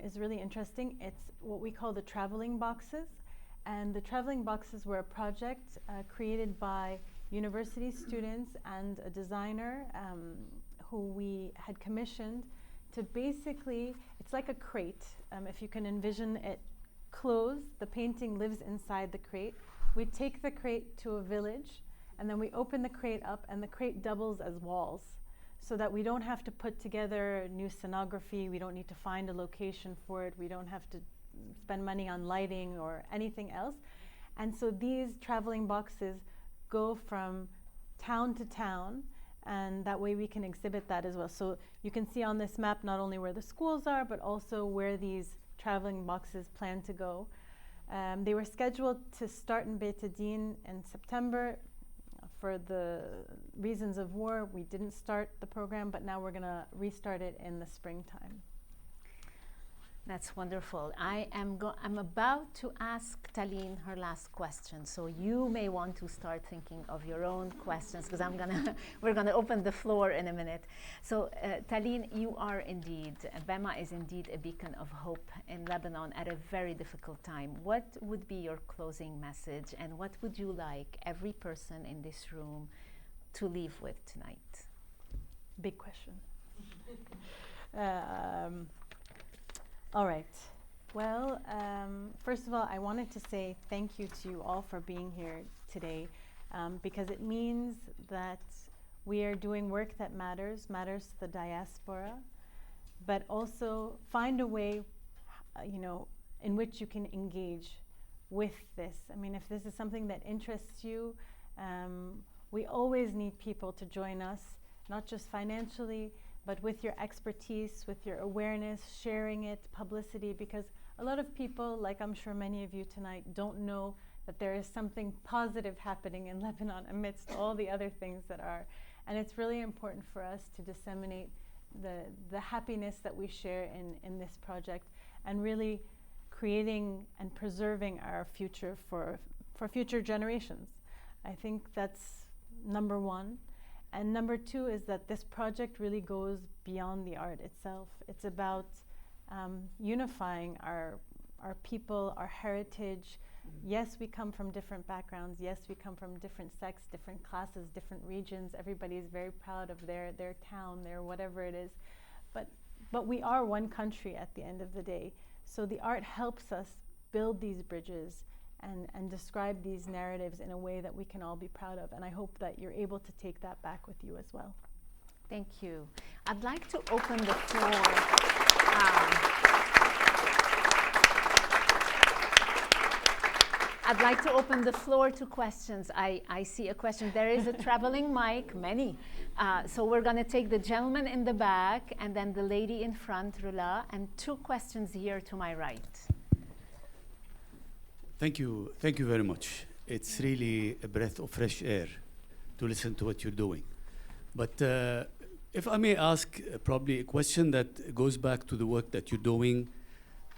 S3: is really interesting. It's what we call the traveling boxes, and the traveling boxes were a project created by university students and a designer who we had commissioned to basically, it's like a crate. If you can envision it closed, the painting lives inside the crate. We take the crate to a village, and then we open the crate up, and the crate doubles as walls, so that we don't have to put together new scenography, we don't need to find a location for it, we don't have to spend money on lighting or anything else. And so these traveling boxes go from town to town, and that way we can exhibit that as well. So you can see on this map not only where the schools are, but also where these traveling boxes plan to go. They were scheduled to start in Beit Adin in September. For the reasons of war, we didn't start the program, but now we're going to restart it in the springtime.
S2: That's wonderful. I'm about to ask Taline her last question, so you may want to start thinking of your own questions, because we're gonna open the floor in a minute. So Taline, you are indeed, BeMA is indeed a beacon of hope in Lebanon at a very difficult time. What would be your closing message, and what would you like every person in this room to leave with tonight?
S3: Big question. All right. Well, first of all, I wanted to say thank you to you all for being here today, because it means that we are doing work that matters to the diaspora, but also find a way, in which you can engage with this. I mean, if this is something that interests you, we always need people to join us, not just financially, but with your expertise, with your awareness, sharing it, publicity, because a lot of people, like I'm sure many of you tonight, don't know that there is something positive happening in Lebanon amidst all the other things that are. And it's really important for us to disseminate the happiness that we share in this project, and really creating and preserving our future for future generations. I think that's number one. And number two is that this project really goes beyond the art itself. It's about unifying our people, our heritage. Yes, we come from different backgrounds. Yes, we come from different sects, different classes, different regions. Everybody is very proud of their town, their whatever it is. But we are one country at the end of the day. So the art helps us build these bridges and describe these narratives in a way that we can all be proud of. And I hope that you're able to take that back with you as well.
S2: Thank you. I'd like to open the floor. I'd like to open the floor to questions. I see a question. There is a traveling mic, many. So we're going to take the gentleman in the back, and then the lady in front, Rula, and two questions here to my right.
S5: Thank you very much. It's really a breath of fresh air to listen to what you're doing. But if I may ask probably a question that goes back to the work that you're doing,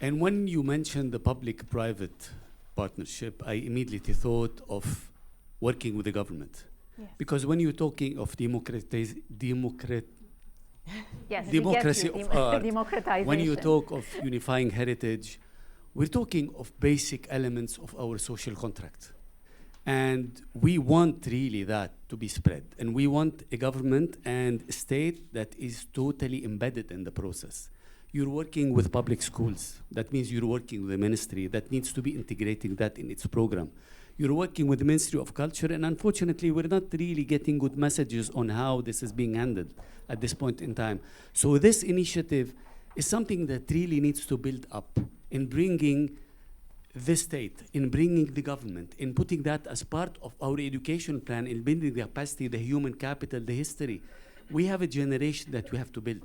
S5: and when you mentioned the public-private partnership, I immediately thought of working with the government.
S3: Yes.
S5: Because when you're talking of democracy of art,
S2: Democratization.
S5: when you talk of unifying heritage, we're talking of basic elements of our social contract. And we want really that to be spread. And we want a government and a state that is totally embedded in the process. You're working with public schools. That means you're working with the ministry that needs to be integrating that in its program. You're working with the Ministry of Culture, and unfortunately, we're not really getting good messages on how this is being handled at this point in time. So this initiative is something that really needs to build up in bringing the state, in bringing the government, in putting that as part of our education plan, in building the capacity, the human capital, the history. We have a generation that we have to build.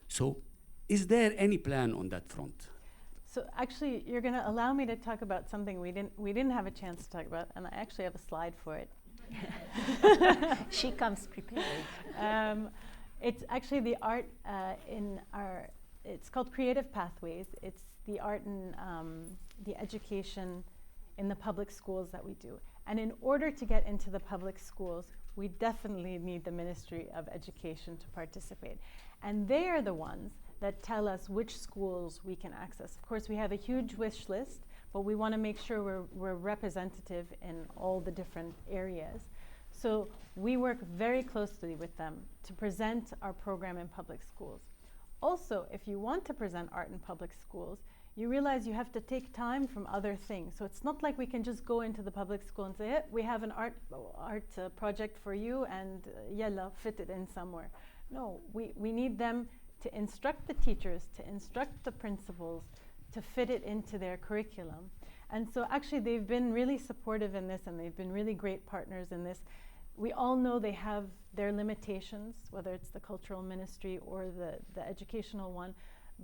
S5: So is there any plan on that front?
S3: So actually, you're going to allow me to talk about something we didn't have a chance to talk about, and I actually have a slide for it.
S2: She comes prepared.
S3: It's actually the art in our, it's called Creative Pathways. It's the art and the education in the public schools that we do. And in order to get into the public schools, we definitely need the Ministry of Education to participate. And they are the ones that tell us which schools we can access. Of course, we have a huge wish list, but we want to make sure we're representative in all the different areas. So we work very closely with them to present our program in public schools. Also, if you want to present art in public schools, you realize you have to take time from other things. So it's not like we can just go into the public school and say, we have an art project for you, and yalla, fit it in somewhere. No, we need them to instruct the teachers, to instruct the principals, to fit it into their curriculum. And so actually they've been really supportive in this, and they've been really great partners in this. We all know they have their limitations, whether it's the cultural ministry or the educational one,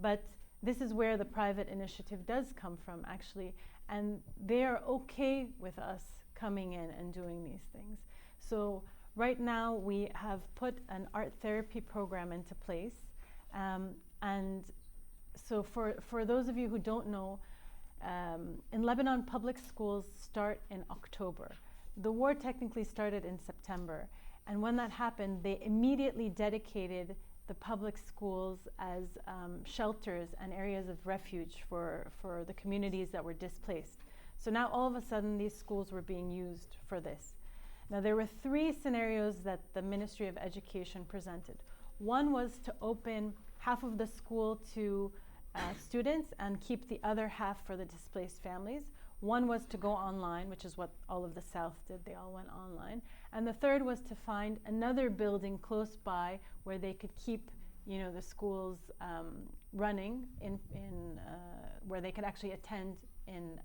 S3: but this is where the private initiative does come from, actually, and they are okay with us coming in and doing these things. So right now we have put an art therapy program into place. And so for those of you who don't know, in Lebanon, public schools start in October. The war technically started in September. And when that happened, they immediately dedicated the public schools as shelters and areas of refuge for the communities that were displaced. So now all of a sudden, these schools were being used for this. Now, there were 3 scenarios that the Ministry of Education presented. One was to open half of the school to students and keep the other half for the displaced families. One was to go online, which is what all of the South did. They all went online. And the third was to find another building close by where they could keep, the schools running in where they could actually attend in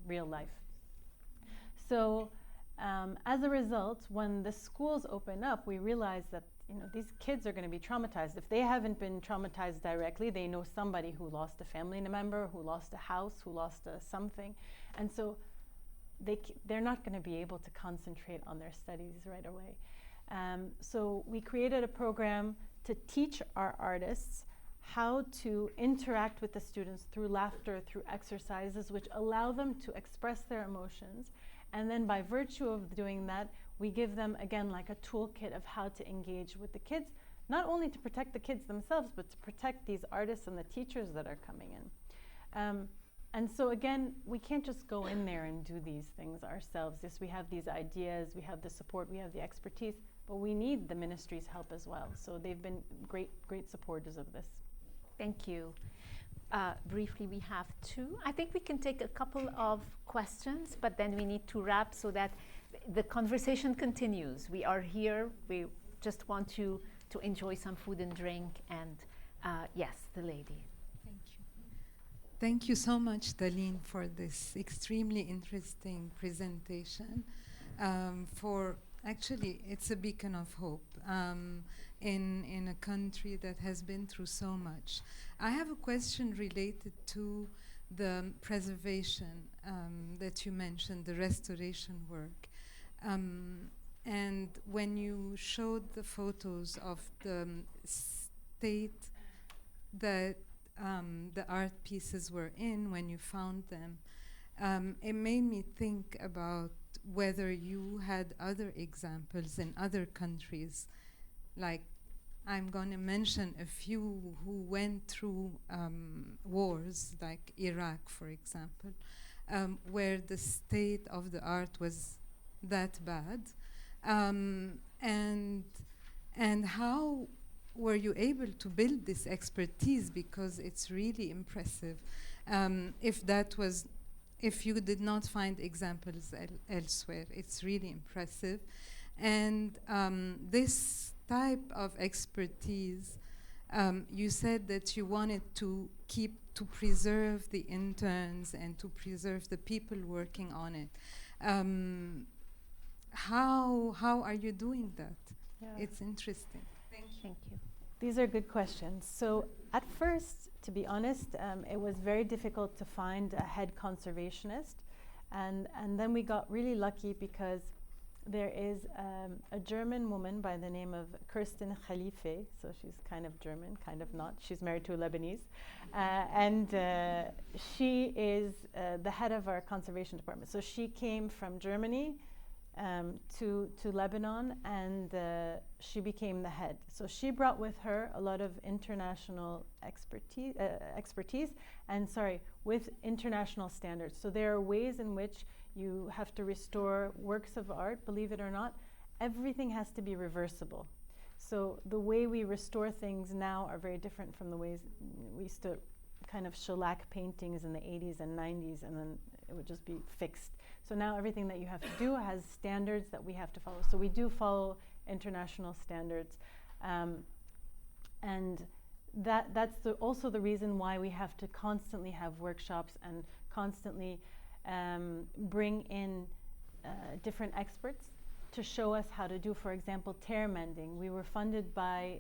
S3: real life. So as a result, when the schools open up, we realized that these kids are going to be traumatized. If they haven't been traumatized directly, they know somebody who lost a family member, who lost a house, who lost something. And so they're not going to be able to concentrate on their studies right away. So we created a program to teach our artists how to interact with the students through laughter, through exercises, which allow them to express their emotions. And then by virtue of doing that, we give them, again, like a toolkit of how to engage with the kids, not only to protect the kids themselves, but to protect these artists and the teachers that are coming in. And so again, we can't just go in there and do these things ourselves. Yes, we have these ideas, we have the support, we have the expertise, but we need the ministry's help as well. So they've been great supporters of this.
S2: Thank you. Briefly, we have 2. I think we can take a couple of questions, but then we need to wrap so that the conversation continues. We are here. We just want you to enjoy some food and drink. And yes, the lady.
S6: Thank you. Thank you so much, Taline, for this extremely interesting presentation. Actually, it's a beacon of hope in a country that has been through so much. I have a question related to the preservation that you mentioned, the restoration work. And when you showed the photos of the state that the art pieces were in when you found them, it made me think about whether you had other examples in other countries. Like, I'm going to mention a few who went through wars, like Iraq, for example, where the state of the art was that bad? And how were you able to build this expertise? Because it's really impressive. If you did not find examples elsewhere, it's really impressive. And this type of expertise, you said that you wanted to preserve the interns and to preserve the people working on it. How are you doing that?
S3: Yeah.
S6: It's interesting.
S2: Thank you.
S3: These are good questions. So at first, to be honest, it was very difficult to find a head conservationist. And then we got really lucky because there is a German woman by the name of Kirsten Khalife. So she's kind of German, kind of not. She's married to a Lebanese. And she is the head of our conservation department. So she came from Germany to Lebanon, and she became the head. So she brought with her a lot of international expertise, and with international standards. So there are ways in which you have to restore works of art, believe it or not. Everything has to be reversible. So the way we restore things now are very different from the ways we used to kind of shellac paintings in the 80s and 90s, and then it would just be fixed. So now everything that you have to do has standards that we have to follow. So we do follow international standards. And that's also the reason why we have to constantly have workshops and constantly bring in different experts to show us how to do, for example, tear mending. We were funded by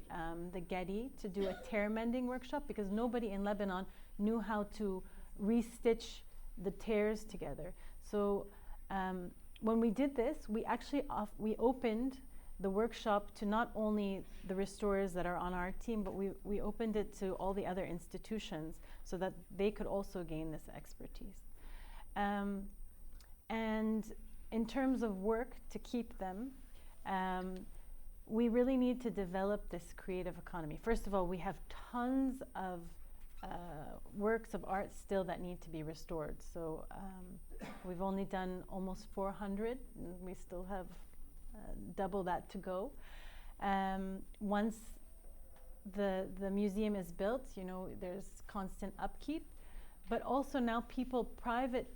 S3: the Getty to do a tear mending workshop because nobody in Lebanon knew how to restitch the tears together. So when we did this, we actually we opened the workshop to not only the restorers that are on our team, but we opened it to all the other institutions so that they could also gain this expertise. And in terms of work to keep them, we really need to develop this creative economy. First of all, we have tons of works of art still that need to be restored. So we've only done almost 400, and we still have double that to go. Once the museum is built, there's constant upkeep, but also now private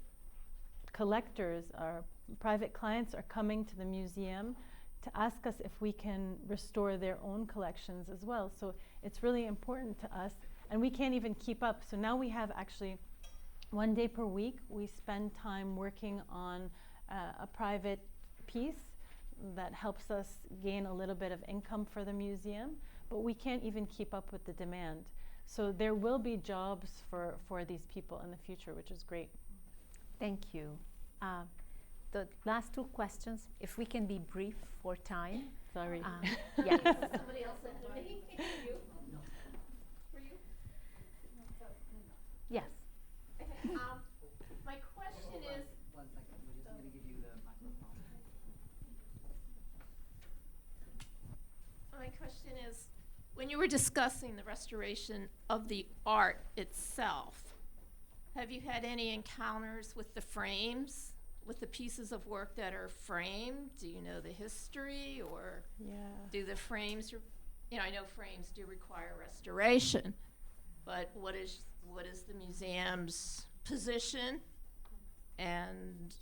S3: collectors, our private clients are coming to the museum to ask us if we can restore their own collections as well. So it's really important to us, and we can't even keep up. So now we have actually 1 day per week, we spend time working on a private piece that helps us gain a little bit of income for the museum, but we can't even keep up with the demand. So there will be jobs for these people in the future, which is great.
S2: Thank you. The last two questions, if we can be brief for time.
S3: Sorry.
S2: Yes.
S7: Somebody else said to me. You? No. For you?
S2: Yes.
S7: Okay. My question is.
S1: One second. We're just going to give you the microphone.
S7: My question is, when you were discussing the restoration of the art itself, have you had any encounters with the frames, with the pieces of work that are framed? Do you know the history, or do the frames, I know frames do require restoration, but what is the museum's position? And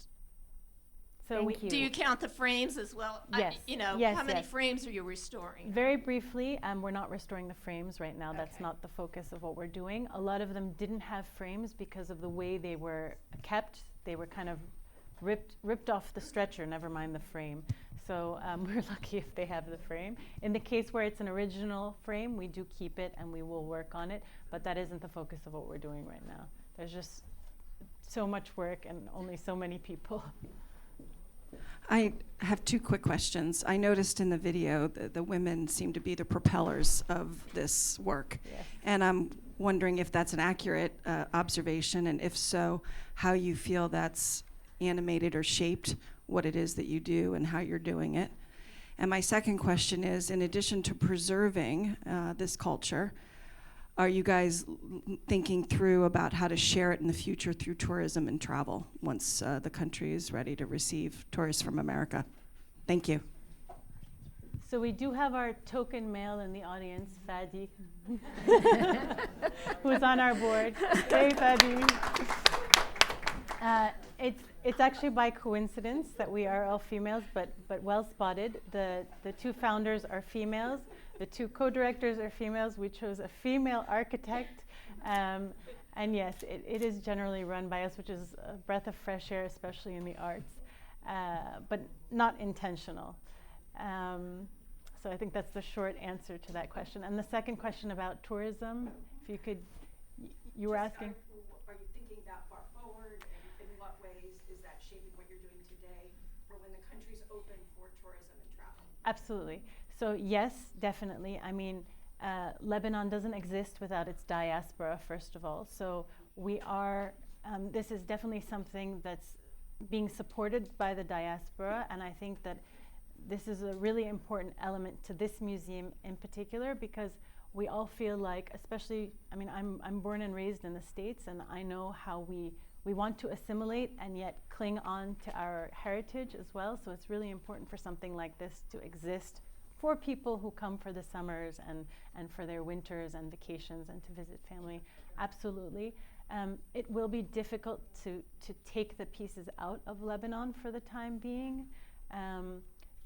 S3: So
S7: do you count the frames as well?
S3: Yes.
S7: How many frames are you restoring?
S3: Very briefly, we're not restoring the frames right now. That's
S7: Okay.
S3: not the focus of what we're doing. A lot of them didn't have frames because of the way they were kept. They were kind of ripped off the stretcher, never mind the frame. So we're lucky if they have the frame. In the case where it's an original frame, we do keep it and we will work on it, but that isn't the focus of what we're doing right now. There's just so much work and only so many people.
S8: I have two quick questions. I noticed in the video that the women seem to be the propellers of this work.
S3: Yes.
S8: And I'm wondering if that's an accurate observation, and if so, how you feel that's animated or shaped what it is that you do and how you're doing it. And my second question is, in addition to preserving this culture, are you guys thinking through about how to share it in the future through tourism and travel once the country is ready to receive tourists from America? Thank you.
S3: So we do have our token male in the audience, Fadi, who's on our board. Hey, Fadi. It's actually by coincidence that we are all females, but well spotted. The two founders are females. The two co-directors are females. We chose a female architect. And yes, it is generally run by us, which is a breath of fresh air, especially in the arts, but not intentional. So I think that's the short answer to that question. And the second question about tourism, if you could, you were asking?
S8: Are you thinking that far forward, and in what ways is that shaping what you're doing today for when the country's open for tourism and travel?
S3: Absolutely. So yes, definitely. I mean, Lebanon doesn't exist without its diaspora, first of all. So we are, this is definitely something that's being supported by the diaspora, and I think that this is a really important element to this museum in particular, because we all feel like, especially, I mean, I'm born and raised in the States, and I know how we want to assimilate and yet cling on to our heritage as well. So it's really important for something like this to exist for people who come for the summers and for their winters and vacations and to visit family. Absolutely. It will be difficult to take the pieces out of Lebanon for the time being.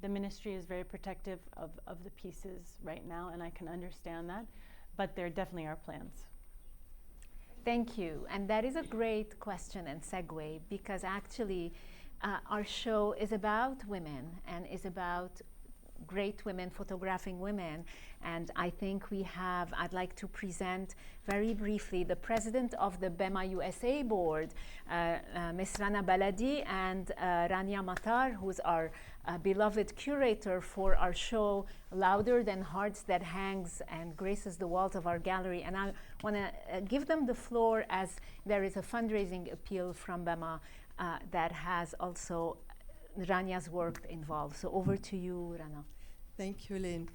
S3: The ministry is very protective of the pieces right now, and I can understand that, but there definitely are plans.
S2: Thank you. And that is a great question and segue, because actually our show is about women and is about great women photographing women. And I think I'd like to present very briefly the president of the BeMA USA board, Ms. Taline Boladian, and Rania Matar, who's our beloved curator for our show, Louder Than Hearts That Hangs and graces the walls of our gallery. And I want to give them the floor, as there is a fundraising appeal from BeMA that has also Rania's work involved. So over to you, Rana.
S9: Thank you, Lynn.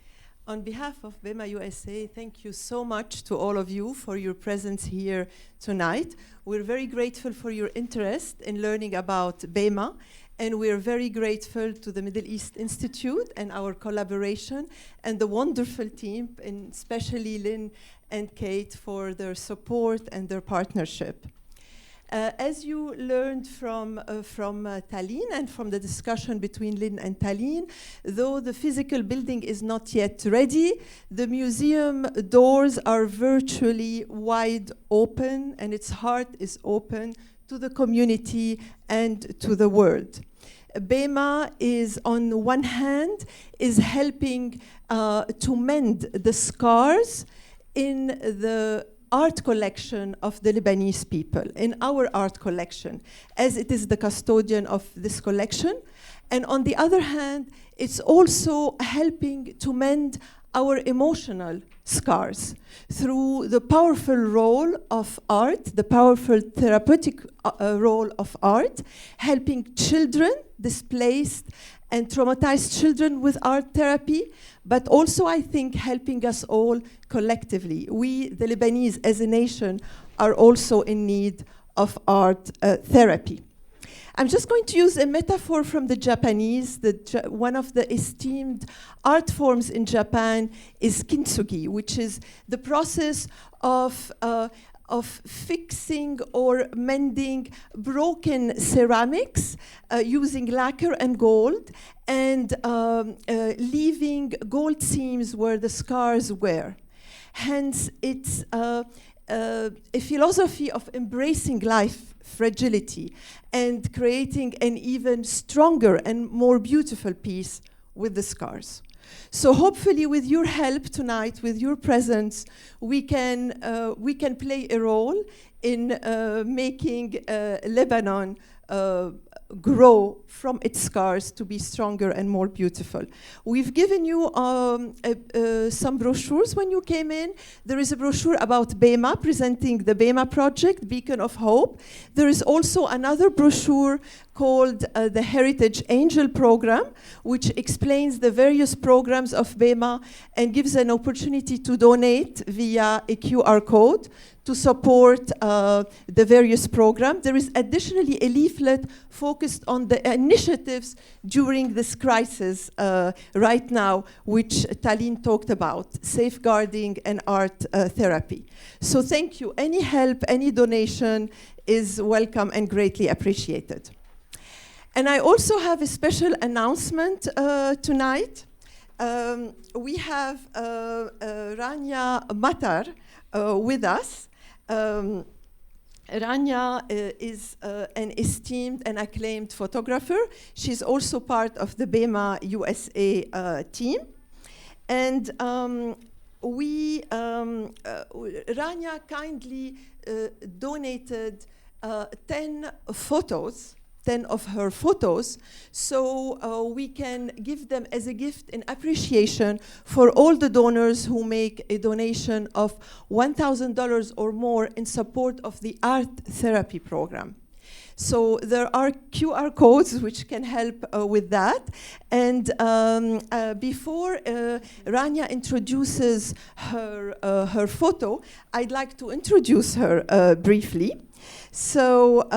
S9: On behalf of BeMA USA, thank you so much to all of you for your presence here tonight. We're very grateful for your interest in learning about BeMA, and we're very grateful to the Middle East Institute and our collaboration, and the wonderful team, and especially Lynn and Kate, for their support and their partnership. As you learned from Taline and from the discussion between Lynn and Taline, though the physical building is not yet ready, the museum doors are virtually wide open, and its heart is open to the community and to the world. BeMA is, on one hand, is helping to mend the scars in the art collection of the Lebanese people, in our art collection, as it is the custodian of this collection. And on the other hand, it's also helping to mend our emotional scars through the powerful role of art, the powerful therapeutic role of art, helping children, displaced and traumatized children with art therapy, but also, I think, helping us all collectively. We, the Lebanese, as a nation, are also in need of art therapy. I'm just going to use a metaphor from the Japanese. One of the esteemed art forms in Japan is kintsugi, which is the process of fixing or mending broken ceramics using lacquer and gold, and leaving gold seams where the scars were. Hence, it's a philosophy of embracing life fragility and creating an even stronger and more beautiful piece with the scars. So hopefully, with your help tonight, with your presence, we can play a role in making Lebanon grow from its scars to be stronger and more beautiful. We've given you some brochures when you came in. There is a brochure about BeMA, presenting the BeMA project, Beacon of Hope. There is also another brochure called the Heritage Angel Program, which explains the various programs of BeMA and gives an opportunity to donate via a QR code to support the various programs. There is additionally a leaflet focused on the initiatives during this crisis right now, which Taline talked about, safeguarding and art therapy. So thank you. Any help, any donation is welcome and greatly appreciated. And I also have a special announcement tonight. We have Rania Matar with us. Rania is an esteemed and acclaimed photographer. She's also part of the BeMA USA team. And Rania kindly donated 10 photos, 10 of her photos, so we can give them as a gift in appreciation for all the donors who make a donation of $1,000 or more in support of the art therapy program. So there are QR codes which can help with that. And before Rania introduces her photo, I'd like to introduce her briefly. So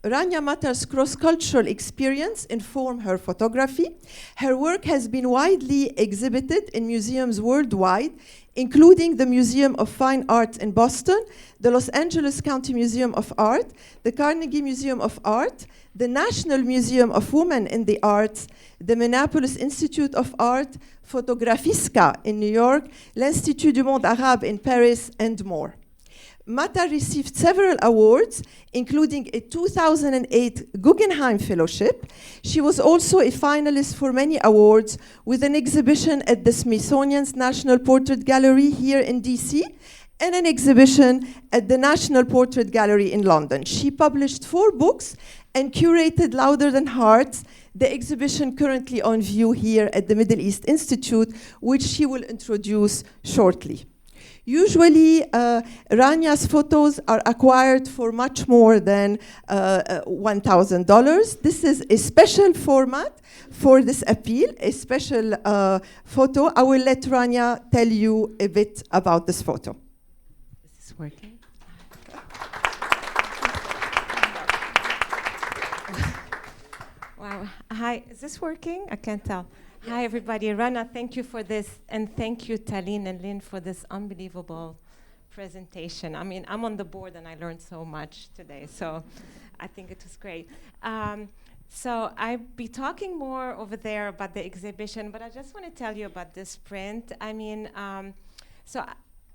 S9: Rania Matar's cross-cultural experience informed her photography. Her work has been widely exhibited in museums worldwide, including the Museum of Fine Arts in Boston, the Los Angeles County Museum of Art, the Carnegie Museum of Art, the National Museum of Women in the Arts, the Minneapolis Institute of Art, Photographiska in New York, l'Institut du Monde Arabe in Paris, and more. Matar received several awards, including a 2008 Guggenheim Fellowship. She was also a finalist for many awards, with an exhibition at the Smithsonian's National Portrait Gallery here in DC, and an exhibition at the National Portrait Gallery in London. She published 4 books and curated Louder Than Hearts, the exhibition currently on view here at the Middle East Institute, which she will introduce shortly. Usually, Rania's photos are acquired for much more than $1,000. This is a special format for this appeal, a special photo. I will let Rania tell you a bit about this photo.
S10: Is this working? Wow. Hi, is this working? I can't tell. Yes. Hi, everybody. Rana, thank you for this. And thank you, Taline and Lynn, for this unbelievable presentation. I mean, I'm on the board and I learned so much today. So I think it was great. So I'll be talking more over there about the exhibition, but I just want to tell you about this print. I mean,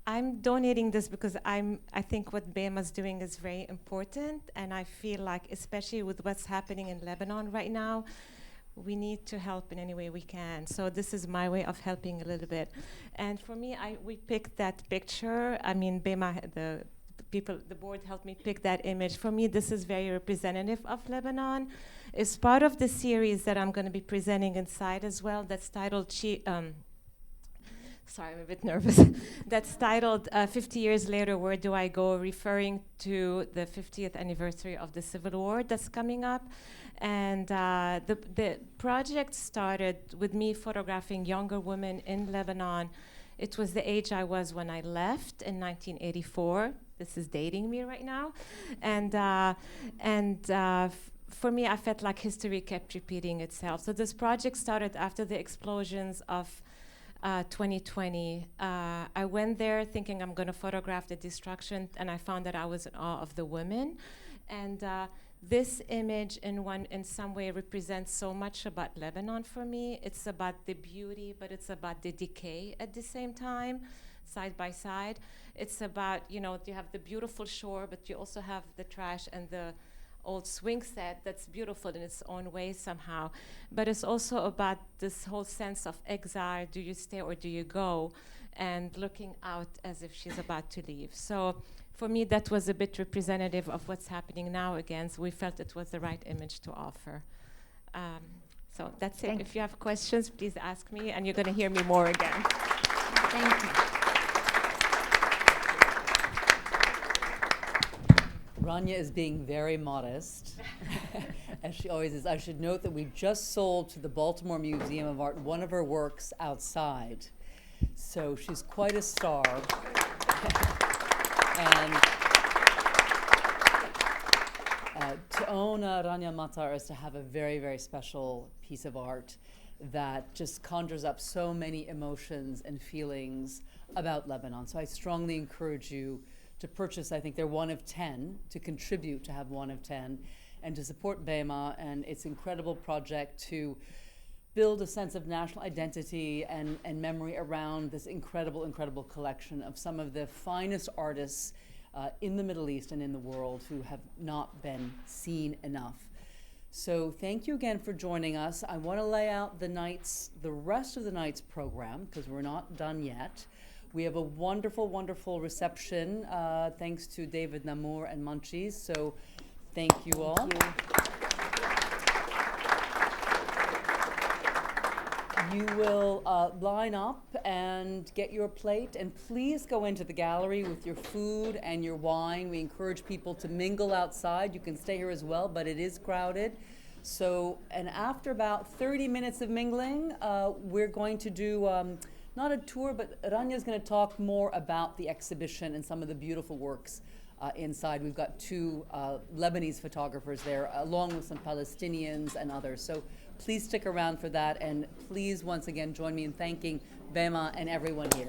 S10: I'm donating this because I think what BeMA is doing is very important, and I feel like, especially with what's happening in Lebanon right now, we need to help in any way we can. So this is my way of helping a little bit. And for me, we picked that picture. I mean, BeMA, the board helped me pick that image. For me, this is very representative of Lebanon. It's part of the series that I'm going to be presenting inside as well. That's titled sorry, I'm a bit nervous. That's titled 50 Years Later, Where Do I Go? Referring to the 50th anniversary of the Civil War that's coming up. And the project started with me photographing younger women in Lebanon. It was the age I was when I left in 1984. This is dating me right now. For me, I felt like history kept repeating itself. So this project started after the explosions of 2020. I went there thinking I'm going to photograph the destruction, and I found that I was in awe of the women. And this image in some way represents so much about Lebanon for me. It's about the beauty, but it's about the decay at the same time, side by side. It's about, you have the beautiful shore, but you also have the trash and the old swing set that's beautiful in its own way somehow. But it's also about this whole sense of exile. Do you stay or do you go? And looking out as if she's about to leave. So for me, that was a bit representative of what's happening now again. So we felt it was the right image to offer. So that's it. If you have questions, please ask me, and you're going to hear me more again.
S2: Thank you.
S1: Rania is being very modest, as she always is. I should note that we just sold to the Baltimore Museum of Art one of her works outside. So she's quite a star. And to own Rania Matar is to have a very, very special piece of art that just conjures up so many emotions and feelings about Lebanon. So I strongly encourage you to purchase. I think they're one of 10, to contribute to have one of 10, and to support BeMA and its incredible project to build a sense of national identity and memory around this incredible, incredible collection of some of the finest artists in the Middle East and in the world who have not been seen enough. So thank you again for joining us. I want to lay out the rest of the night's program, because we're not done yet. We have a wonderful, wonderful reception, thanks to David Namour and Munchies. So thank you all.
S2: Thank you.
S1: You will line up and get your plate, and please go into the gallery with your food and your wine. We encourage people to mingle outside. You can stay here as well, but it is crowded. So, and after about 30 minutes of mingling, we're going to do not a tour, but Rania is going to talk more about the exhibition and some of the beautiful works inside. We've got two Lebanese photographers there, along with some Palestinians and others. So please stick around for that, and please once again join me in thanking BeMA and everyone here.